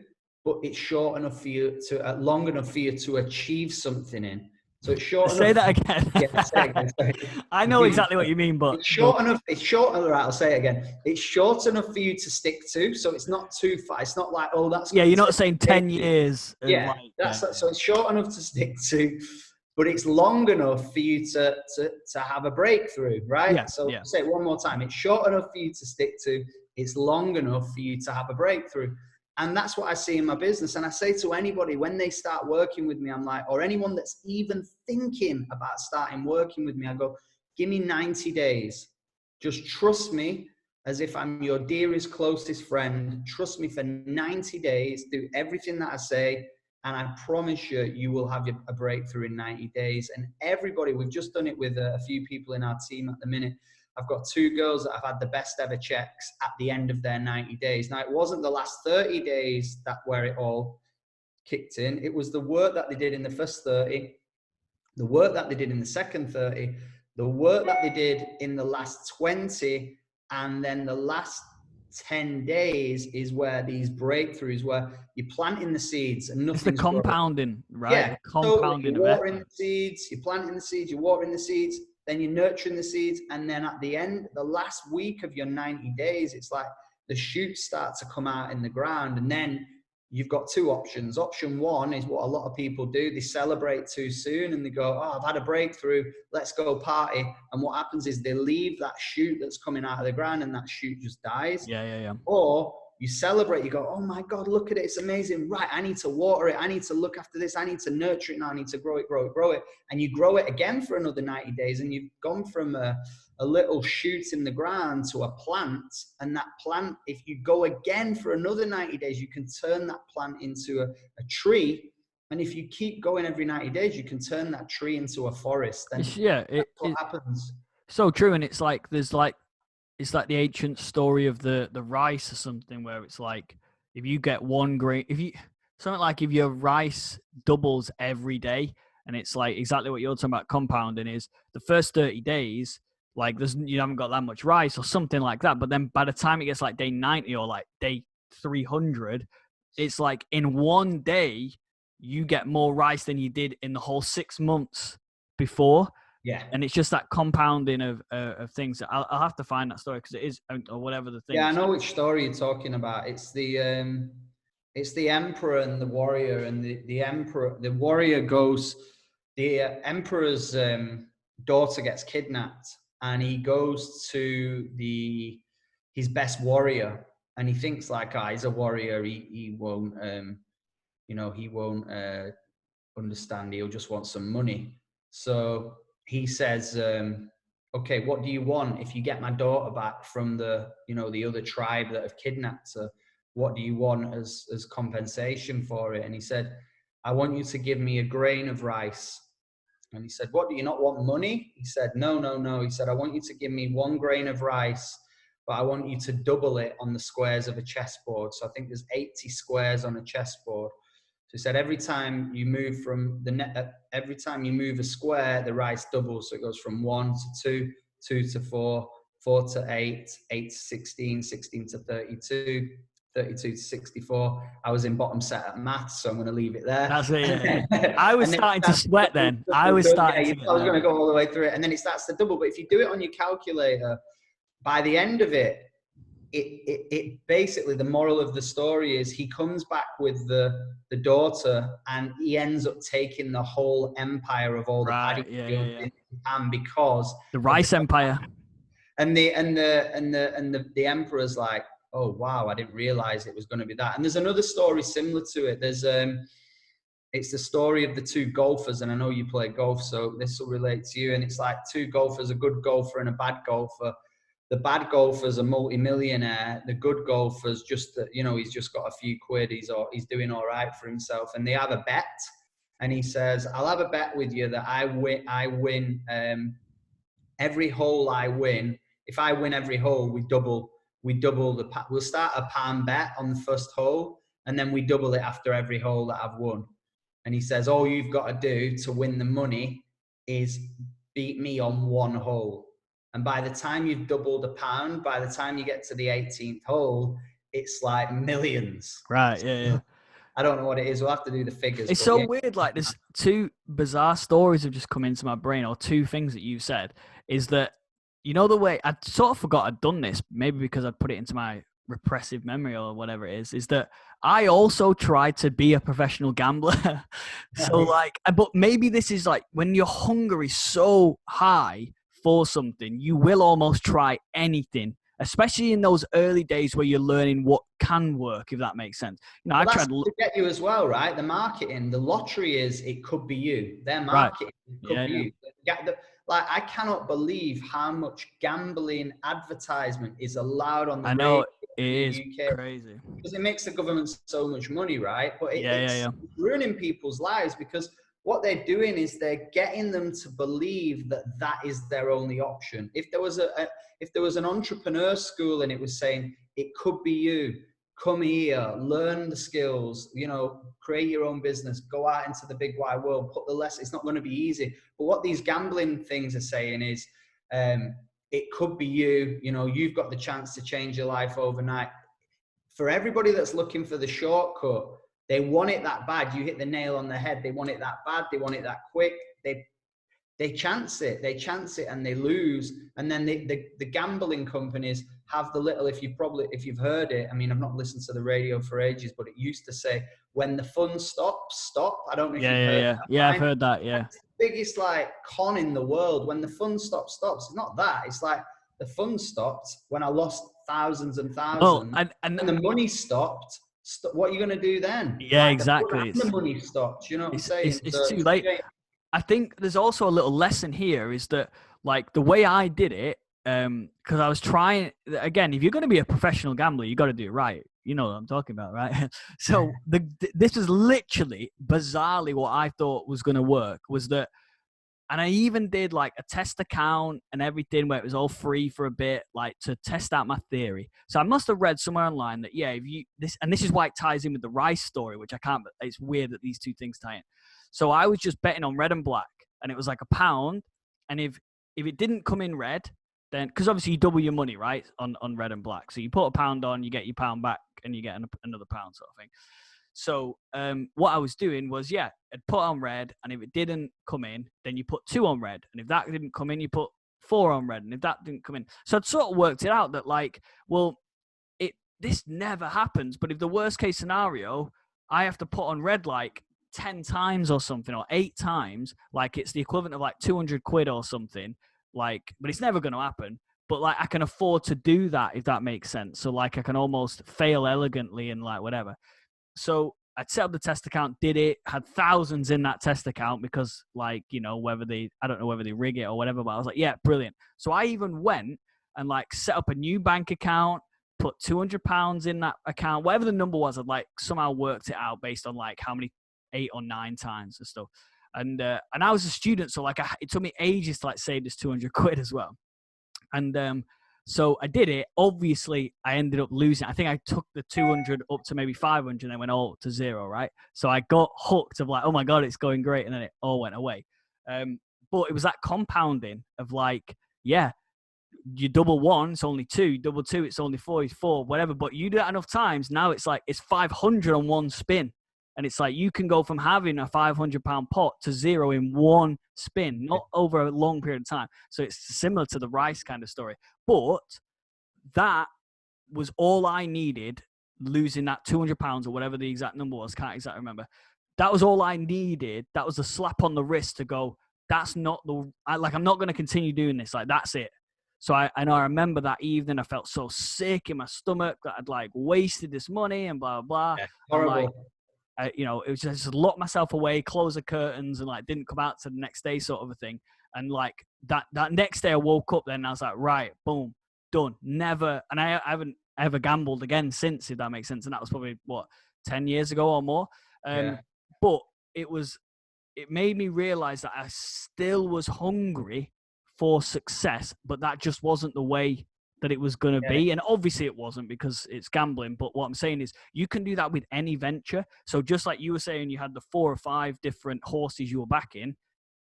but it's short enough for you to, long enough for you to achieve something in. So it's short enough. Say that again. Yeah, say it again. Sorry. I know exactly what you mean, but it's short enough. It's short. All right, I'll say it again. It's short enough for you to stick to. So it's not too far. It's not like, oh, that's. Yeah, you're not saying 10 years. Yeah, so it's short enough to stick to, but it's long enough for you to have a breakthrough, right? Yeah, so say it one more time. It's short enough for you to stick to. It's long enough for you to have a breakthrough. And that's what I see in my business. And I say to anybody, when they start working with me, I'm like, or anyone that's even thinking about starting working with me, I go, give me 90 days. Just trust me as if I'm your dearest, closest friend. Trust me for 90 days. Do everything that I say. And I promise you, you will have a breakthrough in 90 days. And everybody, we've just done it with a few people in our team at the minute. I've got 2 girls that have had the best ever checks at the end of their 90 days. Now, it wasn't the last 30 days where it all kicked in. It was the work that they did in the first 30, the work that they did in the second 30, the work that they did in the last 20, and then the last 10 days is where these breakthroughs, where you're planting the seeds and nothing's It's the compounding, right? Yeah, the compounding so you're watering the seeds, you're planting the seeds, you're watering the seeds, then you're nurturing the seeds, and then at the end, the last week of your 90 days, it's like the shoots start to come out in the ground, and then you've got 2 options. Option 1 is what a lot of people do. They celebrate too soon and they go, oh, I've had a breakthrough, let's go party. And what happens is they leave that shoot that's coming out of the ground and that shoot just dies. Yeah. Or you celebrate, you go, oh my God, look at it, it's amazing. Right, I need to water it, I need to look after this, I need to nurture it now, I need to grow it. And you grow it again for another 90 days, and you've gone from a little shoot in the ground to a plant. And that plant, if you go again for another 90 days, you can turn that plant into a tree. And if you keep going every 90 days, you can turn that tree into a forest. And that's what happens. So true. And it's like it's like the ancient story of the rice or something, where it's like, if you get one grain, if your rice doubles every day, and it's like exactly what you're talking about compounding, is the first 30 days, like you haven't got that much rice or something like that. But then by the time it gets like day 90 or like day 300, it's like in one day, you get more rice than you did in the whole 6 months before. Yeah. And it's just that compounding of things. I'll have to find that story, because it is, or whatever the thing. Yeah, I know which story you're talking about. It's the emperor and the warrior, and the warrior goes, the emperor's daughter gets kidnapped, and he goes to his best warrior, and he thinks like, he's a warrior, he won't he won't understand, he'll just want some money. So he says, okay, what do you want if you get my daughter back from the other tribe that have kidnapped her? What do you want as compensation for it? And he said, I want you to give me a grain of rice. And he said, what, do you not want money? He said, no. He said, I want you to give me 1 grain of rice, but I want you to double it on the squares of a chessboard. So I think there's 80 squares on a chessboard. So he said, every time you move every time you move a square, the rice doubles. So it goes from 1 to 2, 2 to 4, 4 to 8, 8 to 16, 16 to 32, 32 to 64. I was in bottom set at maths, so I'm going to leave it there. That's it. Yeah. I was starting to sweat then. I was going to go all the way through it. And then it starts to double. But if you do it on your calculator, by the end of it, it basically, the moral of the story is he comes back with the daughter, and he ends up taking the whole empire of all the paddy fields in Japan, because the rice empire. And the emperor's like, oh wow, I didn't realize it was going to be that. And there's another story similar to it. There's it's the story of the 2 golfers, and I know you play golf, so this will relate to you. And it's like 2 golfers, a good golfer and a bad golfer. The bad golfer's a multi-millionaire. The good golfer's just, he's just got a few quid. He's doing all right for himself. And they have a bet, and he says, I'll have a bet with you that I win every hole I win. If I win every hole, we double we'll start a palm bet on the first hole, and then we double it after every hole that I've won. And he says, all you've got to do to win the money is beat me on 1 hole. And by the time you've doubled a pound, by the time you get to the 18th hole, it's like millions. Right, yeah. I don't know what it is. We'll have to do the figures. It's so weird. Like, there's 2 bizarre stories have just come into my brain, or 2 things that you said, is that, the way I sort of forgot I'd done this, maybe because I'd put it into my repressive memory or whatever it is that I also tried to be a professional gambler. So but maybe this is like, when your hunger is so high for something, you will almost try anything, especially in those early days where you're learning what can work, if that makes sense. I tried to get you as well, right? The marketing, the lottery is, it could be you. Their marketing could be you. I cannot believe how much gambling advertisement is allowed on the radio. It is UK, crazy. because it makes the government so much money, right? But it's ruining people's lives, because what they're doing is they're getting them to believe that is their only option. If there was an entrepreneur school and it was saying, it could be you, come here, learn the skills, create your own business, go out into the big wide world, it's not going to be easy. But what these gambling things are saying is, it could be you, you've got the chance to change your life overnight. For everybody that's looking for the shortcut, they want it that bad. You hit the nail on the head. They want it that bad. They want it that quick. They chance it. And they lose. And then the gambling companies have the little, if you've heard it, I mean, I've not listened to the radio for ages, but it used to say, when the fun stops, stop. I don't know if you've heard that. Yeah, I've heard that, yeah. It's the biggest con in the world. When the fun stops. It's not that. It's like, the fun stopped when I lost thousands and Oh, thousands. and And the money stopped. What are you going to do then? yeah, Like, exactly. and the money stopped. You know what I'm saying? It's So too late. I think there's also a little lesson here is that, like, the way I did it, because I was trying, again, if you're going to be a professional gambler, you got to do it right. You know what I'm talking about, right? So this is literally, bizarrely, what I thought was going to work was that, and I even did like a test account and everything where it was all free for a bit, like to test out my theory. So I must have read somewhere online that, yeah, if you this is why it ties in with the rice story, which I can't, it's weird that these two things tie in. So I was just betting on red and black, and it was like £1. And if it didn't come in red, then, because obviously you double your money, right, on red and black. So you put £1 on, you get your £1 back, and you get another £1 sort of thing. So what I was doing was, yeah, I'd put on red, and if it didn't come in, then you put 2 on red. And if that didn't come in, you put 4 on red. And if that didn't come in, so I'd sort of worked it out that, like, well, this never happens. But if the worst case scenario, I have to put on red like 10 times or something, or 8 times, like it's the equivalent of like 200 quid or something, like, but it's never going to happen. But like I can afford to do that, if that makes sense. So like I can almost fail elegantly and like whatever. So I'd set up the test account, did it, had thousands in that test account because, like, you know, I don't know whether they rig it or whatever, but I was like, yeah, brilliant. So I even went and like set up a new bank account, put £200 in that account, whatever the number was. I'd like somehow worked it out based on like how many 8 or 9 times and stuff. And I was a student, so like it took me ages to like save this 200 quid as well. And so I did it. Obviously, I ended up losing. I think I took the 200 up to maybe 500 and then went all to 0, right? So I got hooked of like, oh my God, it's going great. And then it all went away. But it was that compounding of like, yeah, you double 1, it's only 2. Double 2, it's only 4. It's 4, whatever. But you do that enough times, now it's like it's 500 on one spin. And it's like you can go from having a £500 pot to 0 in one spin, not over a long period of time. So it's similar to the rice kind of story. But that was all I needed, losing that £200 or whatever the exact number was. Can't exactly remember. That was all I needed. That was a slap on the wrist to go, that's not I'm not going to continue doing this. Like, that's it. So I remember that evening, I felt so sick in my stomach that I'd like wasted this money and blah, blah, blah. Yeah, horrible. Like, it was just lock myself away, close the curtains, and like didn't come out to the next day, sort of a thing. And like that next day, I woke up then and I was like, right, boom, done. Never, and I haven't ever gambled again since, if that makes sense. And that was probably 10 years ago or more. But it made me realize that I still was hungry for success, but that just wasn't the way that it was going to be. And obviously it wasn't, because it's gambling. But what I'm saying is you can do that with any venture. So just like you were saying, you had the 4 or 5 different horses you were backing,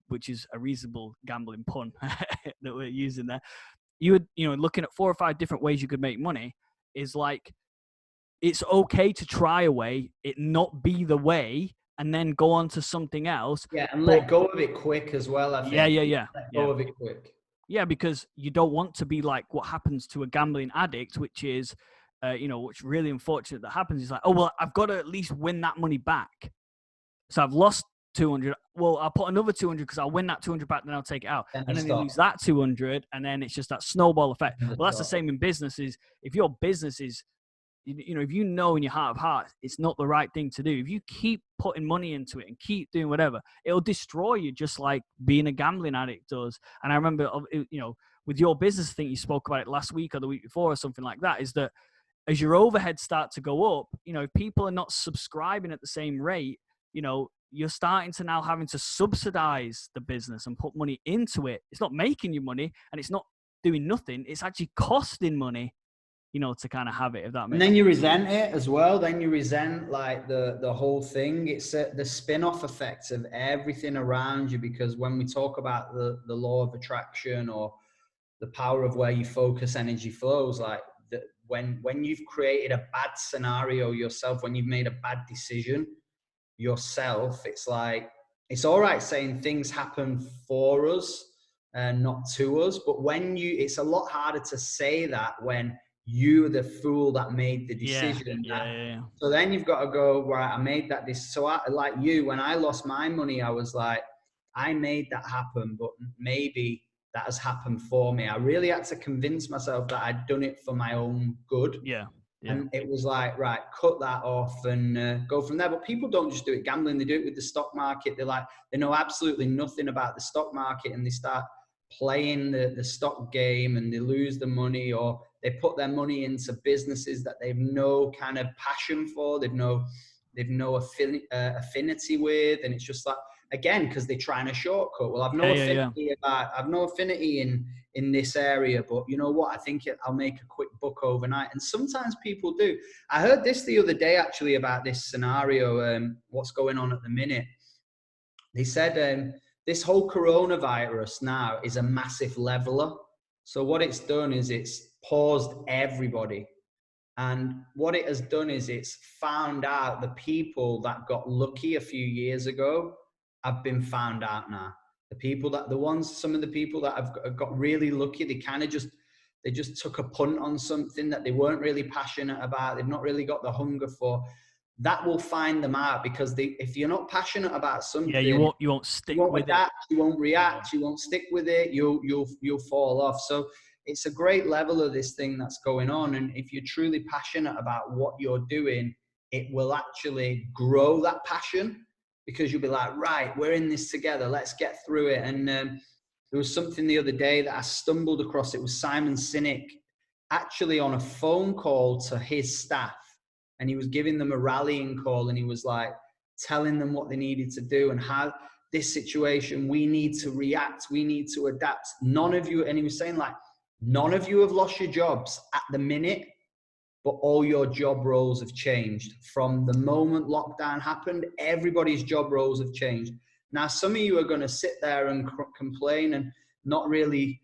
which is a reasonable gambling pun that we're using there. You would, looking at 4 or 5 different ways you could make money is like, it's okay to try a way, it not be the way, and then go on to something else. Yeah, and let go of it quick as well, I think. Yeah. Let go of it quick. Yeah, because you don't want to be like what happens to a gambling addict, which is, which really unfortunate that happens. Is like, oh, well, I've got to at least win that money back. So I've lost 200. Well, I'll put another 200 because I'll win that 200 back, then I'll take it out. And then you lose that 200, and then it's just that snowball effect. Well, that's the same in businesses. If your business is, if you know in your heart of hearts it's not the right thing to do, if you keep putting money into it and keep doing whatever, it'll destroy you, just like being a gambling addict does. And I remember, with your business, I think you spoke about it last week or the week before or something like that, is that as your overheads start to go up, if people are not subscribing at the same rate, you're starting to now having to subsidize the business and put money into it. It's not making you money and it's not doing nothing. It's actually costing money, to kind of have it, if that makes sense. And then you resent it as well. Then you resent like the whole thing. It's the spin-off effect of everything around you, because when we talk about the law of attraction or the power of where you focus, energy flows, like when you've created a bad scenario yourself, when you've made a bad decision yourself, it's like, it's all right saying things happen for us and not to us, but it's a lot harder to say that when you're the fool that made the decision. Yeah. So then you've got to go, right, I made that decision. So like you, when I lost my money, I was like, I made that happen, but maybe that has happened for me. I really had to convince myself that I'd done it for my own good. Yeah. And it was like, right, cut that off and go from there. But people don't just do it gambling. They do it with the stock market. They know absolutely nothing about the stock market, and they start playing the stock game, and they lose the money, or they put their money into businesses that they've no kind of passion for. They've no affinity with. And it's just like, again, because they're trying a shortcut. Well, I've no affinity in this area, but you know what? I think I'll make a quick buck overnight. And sometimes people do. I heard this the other day, actually, about this scenario, what's going on at the minute. They said this whole coronavirus now is a massive leveler. So what it's done is it's paused everybody. And what it has done is it's found out the people that got lucky a few years ago have been found out now. Some of the people that have got really lucky, they just took a punt on something that they weren't really passionate about. They've not really got the hunger for. That will find them out, because if you're not passionate about something, you won't stick with it. You won't react. You won't stick with it. You'll fall off. So it's a great level of this thing that's going on. And if you're truly passionate about what you're doing, it will actually grow that passion, because you'll be like, right, we're in this together. Let's get through it. And there was something the other day that I stumbled across. It was Simon Sinek actually on a phone call to his staff. And he was giving them a rallying call, and he was like telling them what they needed to do and how this situation, we need to react. We need to adapt. None of you, and he was saying like, none of you have lost your jobs at the minute, but all your job roles have changed. From the moment lockdown happened, everybody's job roles have changed. Now, some of you are going to sit there and complain and not really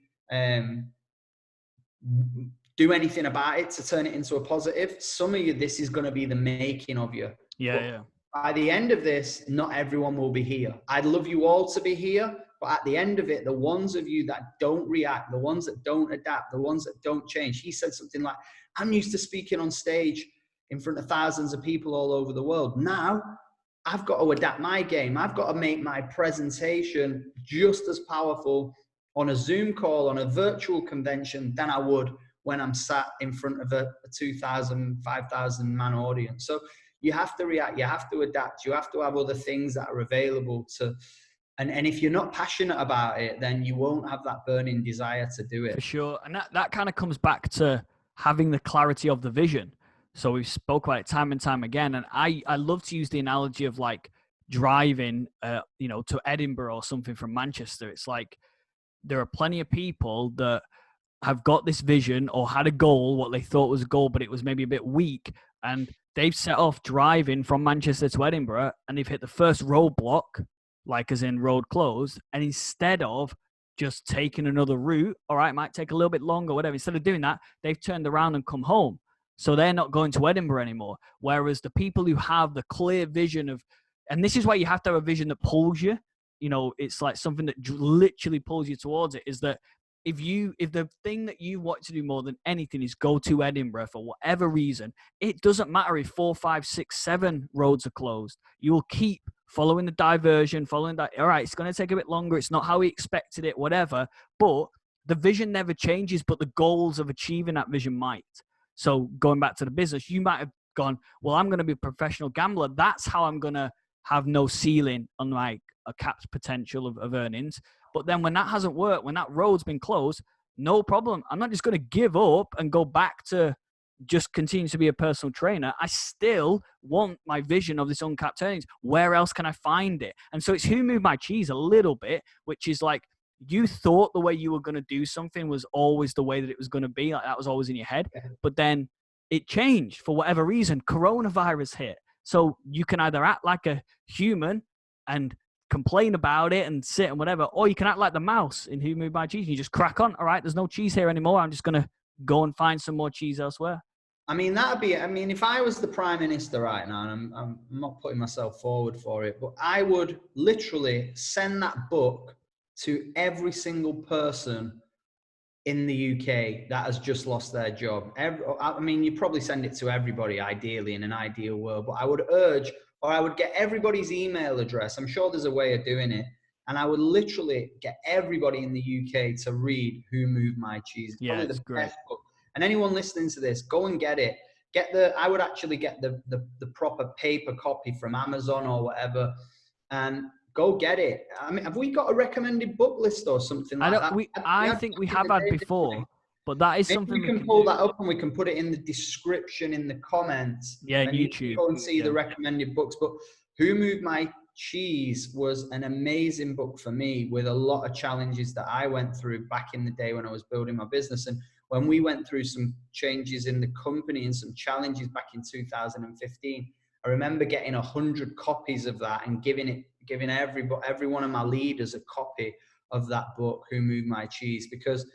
do anything about it to turn it into a positive. Some of you, this is going to be the making of you. Yeah. By the end of this, not everyone will be here. I'd love you all to be here, but at the end of it, the ones of you that don't react, the ones that don't adapt, the ones that don't change. He said something like, I'm used to speaking on stage in front of thousands of people all over the world. Now, I've got to adapt my game. I've got to make my presentation just as powerful on a Zoom call, on a virtual convention, than I would when I'm sat in front of a 2,000, 5,000 man audience. So you have to react, you have to adapt, you have to have other things that are available to, and if you're not passionate about it, then you won't have that burning desire to do it. For sure. And that kind of comes back to having the clarity of the vision. So we've spoke about it time and time again. And I love to use the analogy of like driving, to Edinburgh or something from Manchester. It's like, there are plenty of people that have got this vision or had a goal, what they thought was a goal, but it was maybe a bit weak. And they've set off driving from Manchester to Edinburgh, and they've hit the first roadblock, like as in road closed. And instead of just taking another route, all right, it might take a little bit longer, whatever. Instead of doing that, they've turned around and come home. So they're not going to Edinburgh anymore. Whereas the people who have the clear vision of, and this is why you have to have a vision that pulls you, it's like something that literally pulls you towards it, is that if the thing that you want to do more than anything is go to Edinburgh for whatever reason, it doesn't matter if 4, 5, 6, 7 roads are closed. You will keep following the diversion, following that. All right, it's going to take a bit longer. It's not how we expected it, whatever. But the vision never changes, but the goals of achieving that vision might. So going back to the business, you might have gone, well, I'm going to be a professional gambler. That's how I'm going to have no ceiling on like a capped potential of earnings. But then when that hasn't worked, when that road's been closed, no problem. I'm not just going to give up and go back to just continue to be a personal trainer. I still want my vision of this uncapped earnings. Where else can I find it? And so it's who moved my cheese a little bit, which is like, you thought the way you were going to do something was always the way that it was going to be. Like that was always in your head. But then it changed for whatever reason. Coronavirus hit. So you can either act like a human and complain about it and sit and whatever, or you can act like the mouse in Who Moved My Cheese. And you just crack on. All right, there's no cheese here anymore. I'm just going to go and find some more cheese elsewhere. I mean, if I was the Prime Minister right now, and I'm not putting myself forward for it, but I would literally send that book to every single person in the UK that has just lost their job. You probably send it to everybody, ideally, in an ideal world, but I would urge, or I would get everybody's email address. I'm sure there's a way of doing it. And I would literally get everybody in the UK to read Who Moved My Cheese. It's probably it's the great. best book. And anyone listening to this, go and get it. I would actually get the proper paper copy from Amazon or whatever, and go get it. I mean, have we got a recommended book list or something like that? I think we have had before, but that is maybe something we can pull that up and we can put it in the description in the comments. Yeah, and YouTube. You can go and see the recommended books. But Who Moved My Cheese was an amazing book for me, with a lot of challenges that I went through back in the day when I was building my business. And when we went through some changes in the company and some challenges back in 2015, I remember getting 100 copies of that and giving every one of my leaders a copy of that book, Who Moved My Cheese, because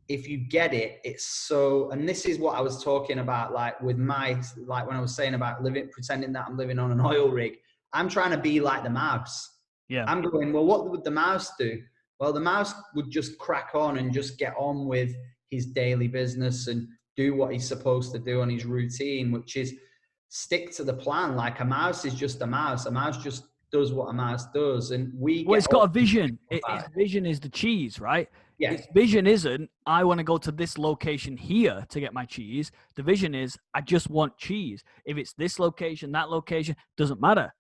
if you get it, it's so, and this is what I was talking about, like when I was saying about pretending that I'm living on an oil rig. I'm trying to be like the mouse. Yeah. I'm going, well, what would the mouse do? Well, the mouse would just crack on and just get on with his daily business and do what he's supposed to do on his routine, which is stick to the plan. Like a mouse is just a mouse. A mouse just does what a mouse does. And it's got a vision. Its vision is the cheese, right? Yeah. Its vision isn't, I want to go to this location here to get my cheese. The vision is, I just want cheese. If it's this location, that location, doesn't matter.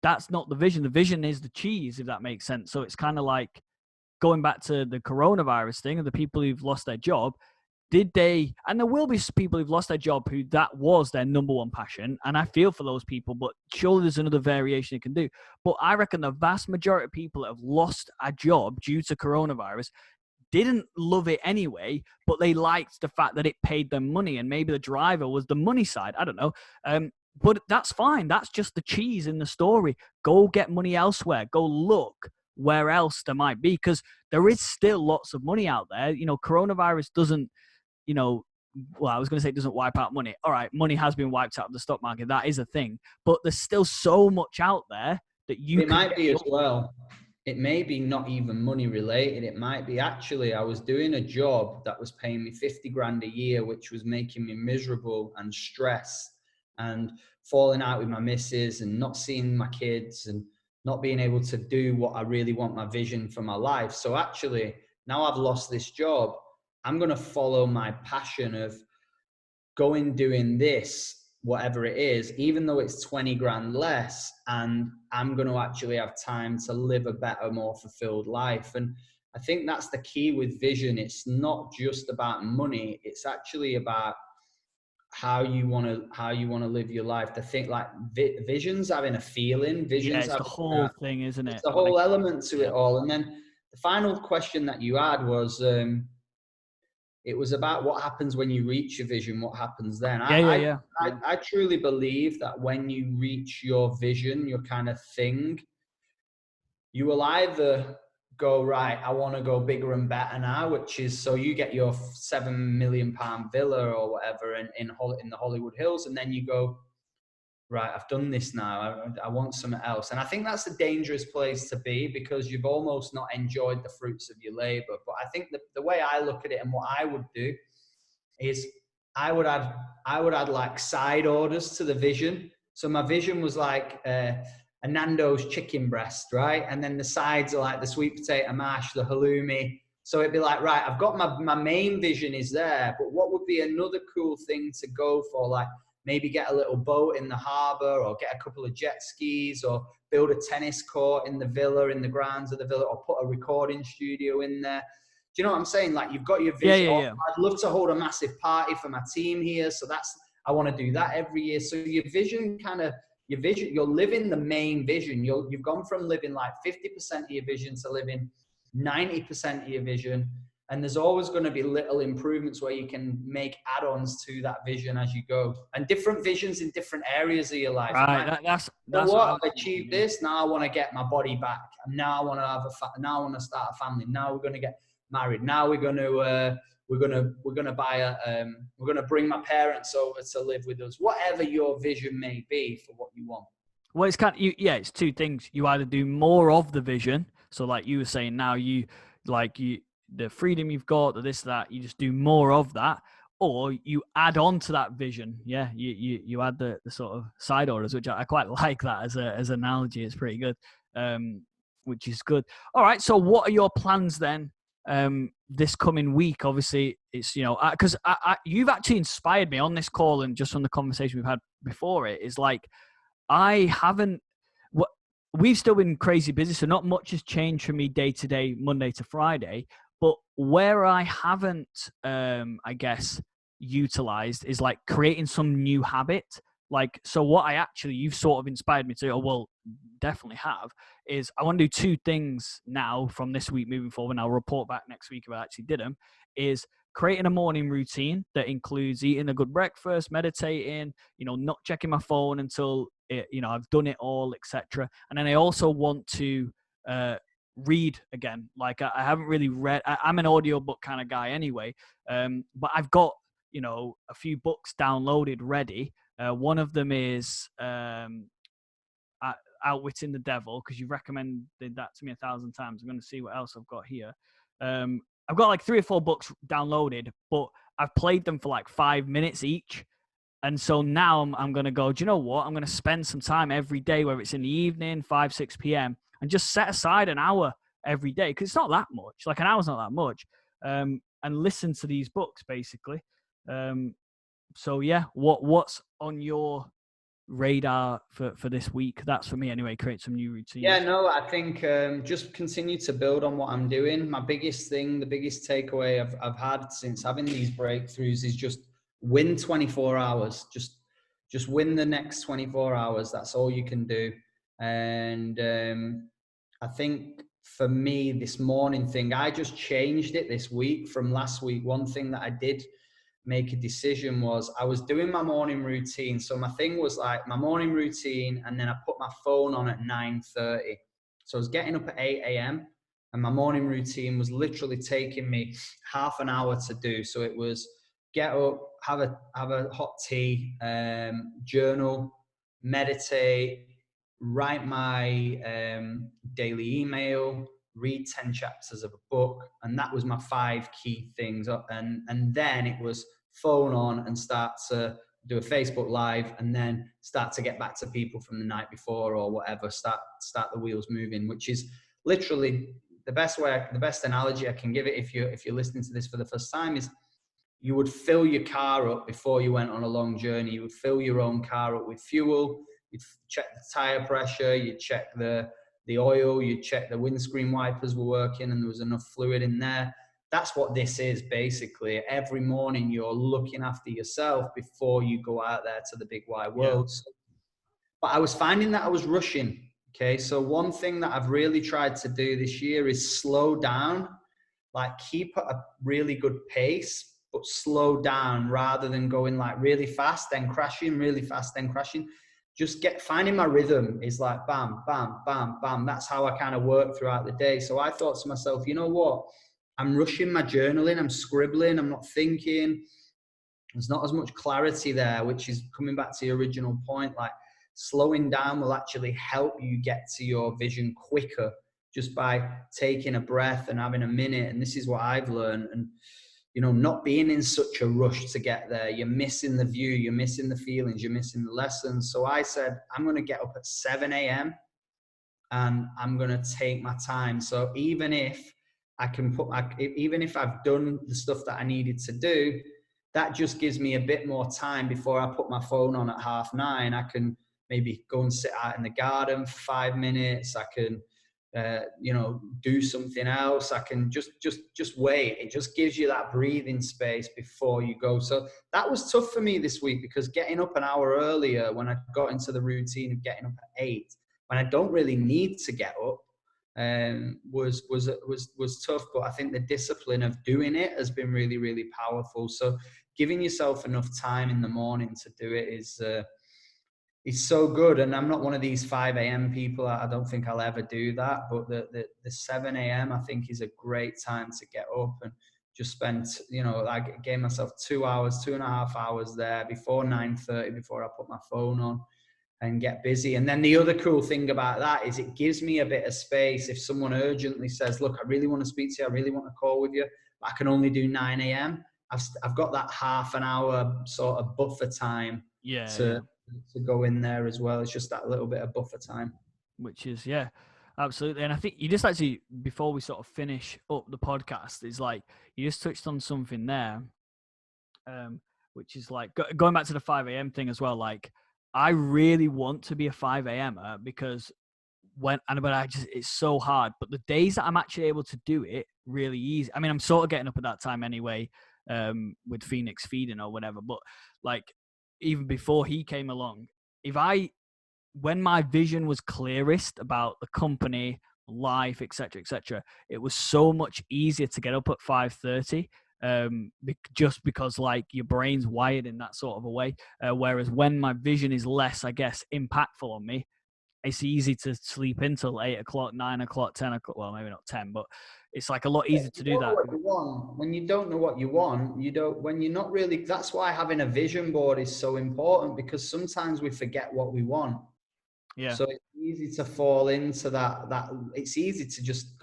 That's not the vision. The vision is the cheese, if that makes sense. So it's kind of like going back to the coronavirus thing and the people who've lost their job. And there will be people who've lost their job who that was their number one passion. And I feel for those people, but surely there's another variation it can do. But I reckon the vast majority of people that have lost a job due to coronavirus didn't love it anyway, but they liked the fact that it paid them money, and maybe the driver was the money side. I don't know. But that's fine. That's just the cheese in the story. Go get money elsewhere. Go look where else there might be, because there is still lots of money out there. You know, coronavirus doesn't, well, I was going to say it doesn't wipe out money. All right, money has been wiped out of the stock market. That is a thing. But there's still so much out there that it might be as well. It may be not even money related. It might be actually I was doing a job that was paying me 50 grand a year, which was making me miserable and stressed and falling out with my missus and not seeing my kids and not being able to do what I really want, my vision for my life. So actually, now I've lost this job, I'm going to follow my passion of doing this, whatever it is, even though it's 20 grand less, and I'm going to actually have time to live a better, more fulfilled life. And I think that's the key with vision. It's not just about money. It's actually about how you want to live your life. To think like vision's having a feeling. Vision's it's the whole thing, isn't it? It's the whole element to it all. And then the final question that you had was, it was about what happens when you reach your vision. What happens then? I truly believe that when you reach your vision, your kind of thing, you will either go, right, I want to go bigger and better now, which is, so you get your £7 million villa or whatever in the Hollywood Hills, and then you go, right, I've done this now, I want something else. And I think that's a dangerous place to be, because you've almost not enjoyed the fruits of your labor. But I think the way I look at it and what I would do is I would add like side orders to the vision. So my vision was like a Nando's chicken breast, right? And then the sides are like the sweet potato mash, the halloumi. So it'd be like, right, I've got my main vision is there, but what would be another cool thing to go for? Like maybe get a little boat in the harbor, or get a couple of jet skis, or build a tennis court in the villa, in the grounds of the villa, or put a recording studio in there. Do you know what I'm saying? Like you've got your vision. Yeah. I'd love to hold a massive party for my team here. So I want to do that every year. So your vision, you're living the main vision. You've gone from living like 50% of your vision to living 90% of your vision. And there's always going to be little improvements where you can make add-ons to that vision as you go, and different visions in different areas of your life. Right. That's what I've achieved this. Now I want to get my body back. Now I want to now I want to start a family. Now we're going to get married. Now we're going to bring my parents over to live with us. Whatever your vision may be for what you want. Well, it's it's two things. You either do more of the vision. So like you were saying, now the freedom you've got, that, you just do more of that, or you add on to that vision. Yeah, you add the sort of side orders, which I quite like that as an analogy. It's pretty good. which is good. All right. So what are your plans then? This coming week, obviously, it's, because you've actually inspired me on this call, and just from the conversation we've had before, it is like I haven't. We've still been crazy busy, so not much has changed for me day to day, Monday to Friday. But where I haven't, I guess, utilized is like creating some new habit. Like, so what you've sort of inspired me to, definitely have, is I want to do two things now from this week moving forward, and I'll report back next week if I actually did them, is creating a morning routine that includes eating a good breakfast, meditating, not checking my phone until I've done it all, etc. And then I also want to read again. Like I haven't really read. I'm an audiobook kind of guy anyway, but I've got a few books downloaded ready. One of them is Outwitting the Devil, because you recommended that to me 1,000 times. I'm going to see what else I've got here. I've got like 3 or 4 books downloaded, but I've played them for like 5 minutes each. And so now I'm going to go, do you know what? I'm going to spend some time every day, whether it's in the evening, 5, 6 p.m., and just set aside an hour every day, because it's not that much. Like an hour's not that much. And listen to these books, basically. So, yeah, what's on your radar for this week? That's for me anyway, create some new routines. Yeah, no, I think just continue to build on what I'm doing. My biggest thing, the biggest takeaway I've had since having these breakthroughs is just win 24 hours. Just win the next 24 hours. That's all you can do. And I think for me, this morning thing, I just changed it this week from last week. One thing that I did make a decision was I was doing my morning routine. So my thing was like my morning routine, and then I put my phone on at 9:30. So I was getting up at 8 a.m. and my morning routine was literally taking me half an hour to do. So it was get up, have a hot tea, journal, meditate, write my daily email, read 10 chapters of a book. And that was my 5 key things. And then it was phone on and start to do a Facebook Live, and then start to get back to people from the night before or whatever, start the wheels moving, which is literally the best analogy I can give it if you're listening to this for the first time is you would fill your car up before you went on a long journey. You would fill your own car up with fuel. You'd check the tire pressure. You'd check the oil. You'd check the windscreen wipers were working and there was enough fluid in there. That's what this is basically. Every morning you're looking after yourself before you go out there to the big wide world. Yeah. But I was finding that I was rushing. Okay. So one thing that I've really tried to do this year is slow down, like keep at a really good pace, but slow down rather than going like really fast, then crashing, really fast, then crashing. Just finding my rhythm is like bam, bam, bam, bam. That's how I kind of work throughout the day. So I thought to myself, you know what? I'm rushing my journaling. I'm scribbling. I'm not thinking. There's not as much clarity there, which is coming back to your original point. Like slowing down will actually help you get to your vision quicker just by taking a breath and having a minute. And this is what I've learned. And not being in such a rush to get there. You're missing the view, you're missing the feelings, you're missing the lessons. So I said, I'm going to get up at 7 a.m. and I'm going to take my time. So even if even if I've done the stuff that I needed to do, that just gives me a bit more time before I put my phone on at 9:30. I can maybe go and sit out in the garden for 5 minutes. I can do something else. I can just wait. It just gives you that breathing space before you go. So that was tough for me this week, because getting up an hour earlier when I got into the routine of getting up at 8, when I don't really need to get up, was tough. But I think the discipline of doing it has been really, really powerful. So giving yourself enough time in the morning to do it is so good. And I'm not one of these 5 a.m. people. I don't think I'll ever do that. But the 7 a.m. I think is a great time to get up and just spend, I gave myself 2.5 hours there before 9:30, before I put my phone on and get busy. And then the other cool thing about that is it gives me a bit of space. If someone urgently says, look, I really want to speak to you, I really want to call with you, but I can only do 9 a.m. I've got that half an hour sort of buffer time to go in there as well. It's just that little bit of buffer time. Which is, yeah. Absolutely. And I think you just actually, before we sort of finish up the podcast, is like, you just touched on something there, which is like going back to the 5 a.m. thing as well. Like, I really want to be a 5 a.m.er because but it's so hard. But the days that I'm actually able to do it really easy. I mean, I'm sort of getting up at that time anyway, with Phoenix feeding or whatever. But like, even before he came along, when my vision was clearest about the company, life, etc., it was so much easier to get up at 5:30. Just because like your brain's wired in that sort of a way. Whereas when my vision is less, I guess, impactful on me, it's easy to sleep until 8 o'clock, 9 o'clock, 10 o'clock. Well, maybe not 10, but it's like a lot easier to do that. What you want. When you don't know what you want, when you're not really, that's why having a vision board is so important, because sometimes we forget what we want. Yeah. So it's easy to fall into that it's easy to just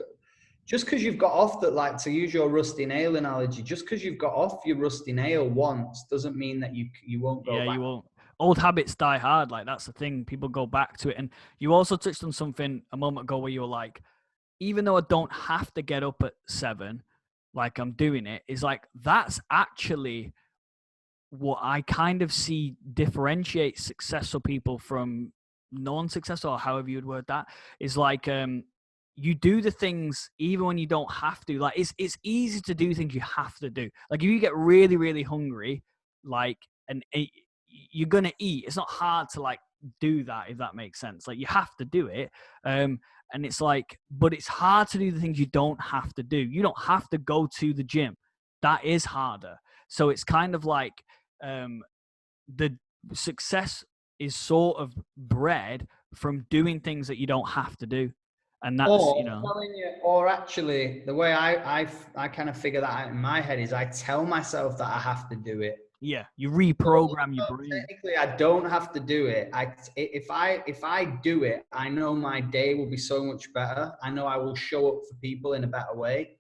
because you've got off that, like, to use your rusty nail analogy, just because you've got off your rusty nail once doesn't mean that you won't go back. Yeah, you won't. Old habits die hard. Like, that's the thing. People go back to it. And you also touched on something a moment ago where you were like, even though I don't have to get up at 7, like I'm doing it, is like, that's actually what I kind of see differentiates successful people from non-successful, or however you'd word that, is like, you do the things even when you don't have to. Like, it's easy to do things you have to do. Like, if you get really, really hungry, like, and you're gonna eat. It's not hard to like do that, if that makes sense. Like, you have to do it. And it's like, but it's hard to do the things you don't have to do. You don't have to go to the gym. That is harder. So it's kind of like, the success is sort of bred from doing things that you don't have to do. And that's, or actually, the way I kind of figure that out in my head is I tell myself that I have to do it. Yeah, you reprogram your brain. Technically, I don't have to do it. If I do it, I know my day will be so much better. I know I will show up for people in a better way.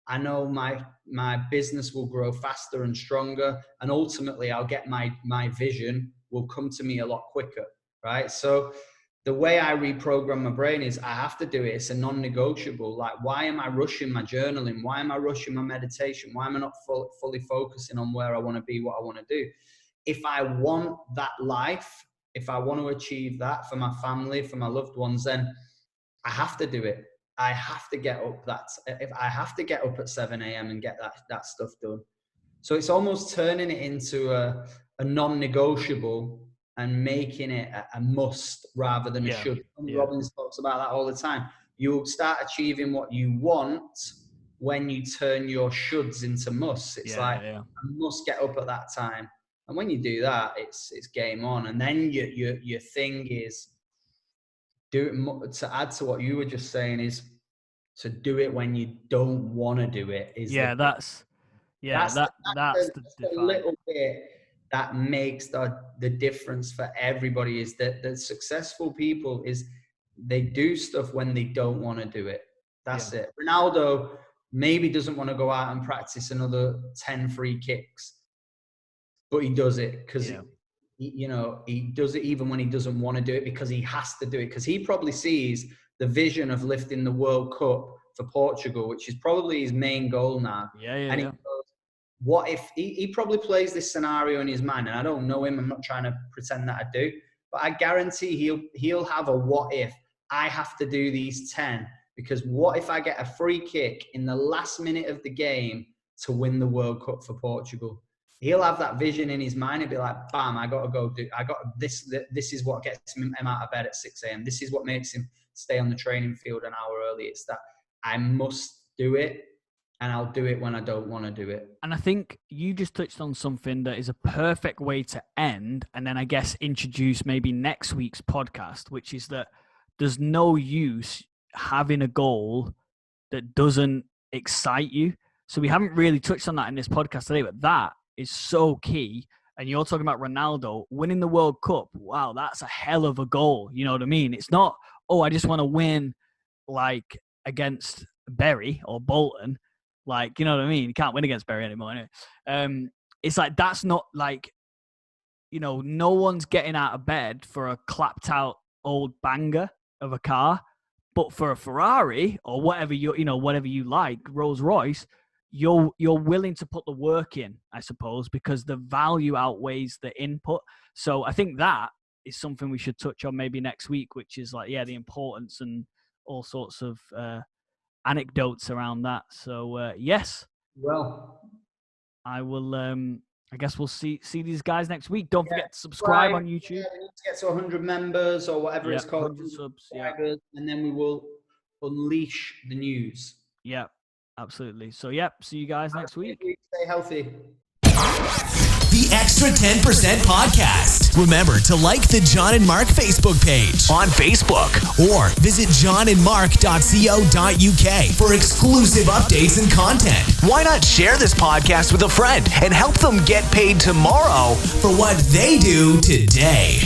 I know my business will grow faster and stronger, and ultimately, I'll get my vision will come to me a lot quicker, right? So the way I reprogram my brain is I have to do it. It's a non-negotiable. Like, why am I rushing my journaling? Why am I rushing my meditation? Why am I not fully focusing on where I want to be, what I want to do? If I want that life, if I want to achieve that for my family, for my loved ones, then I have to do it. I have to get up. I have to get up at 7 a.m. and get that stuff done. So it's almost turning it into a non-negotiable and making it a must rather than a should. Robbins talks about that all the time. You'll start achieving what you want when you turn your shoulds into musts. It's I must get up at that time. And when you do that, it's game on. And then your thing is, do it, to add to what you were just saying, is to do it when you don't want to do it. That's the little bit that makes the difference for everybody, is that the successful people is they do stuff when they don't want to do it. That's it. Ronaldo maybe doesn't want to go out and practice another 10 free kicks, but he does it because he does it even when he doesn't want to do it, because he has to do it, because he probably sees the vision of lifting the World Cup for Portugal, which is probably his main goal now. And he goes, what if he probably plays this scenario in his mind? And I don't know him. I'm not trying to pretend that I do, but I guarantee he'll have a what if. I have to do these 10 because what if I get a free kick in the last minute of the game to win the World Cup for Portugal? He'll have that vision in his mind. He'll be like, bam, I got to go do, I got this. This is what gets him out of bed at 6 a.m. This is what makes him stay on the training field an hour early. It's that I must do it, and I'll do it when I don't want to do it. And I think you just touched on something that is a perfect way to end, and then I guess introduce maybe next week's podcast, which is that there's no use having a goal that doesn't excite you. So we haven't really touched on that in this podcast today, but that is so key. And you're talking about Ronaldo winning the World Cup. Wow, that's a hell of a goal. You know what I mean? It's not, I just want to win like against Bury or Bolton. Like, you know what I mean? You can't win against Bury anymore. Anyway. It's like, that's not like, no one's getting out of bed for a clapped out old banger of a car. But for a Ferrari or whatever whatever you like, Rolls Royce, you're willing to put the work in, I suppose, because the value outweighs the input. So I think that is something we should touch on maybe next week, which is like, the importance and all sorts of anecdotes around that. So yes, Well, I will. I guess we'll see these guys next week. Don't forget to subscribe on YouTube. Yeah, we need to get to 100 members or whatever it's called. 100 subs. And then we will unleash the news. Yeah, absolutely. So see you guys next week. Stay healthy. The Extra 10% Podcast. Remember to like the John and Mark Facebook page on Facebook or visit johnandmark.co.uk for exclusive updates and content. Why not share this podcast with a friend and help them get paid tomorrow for what they do today?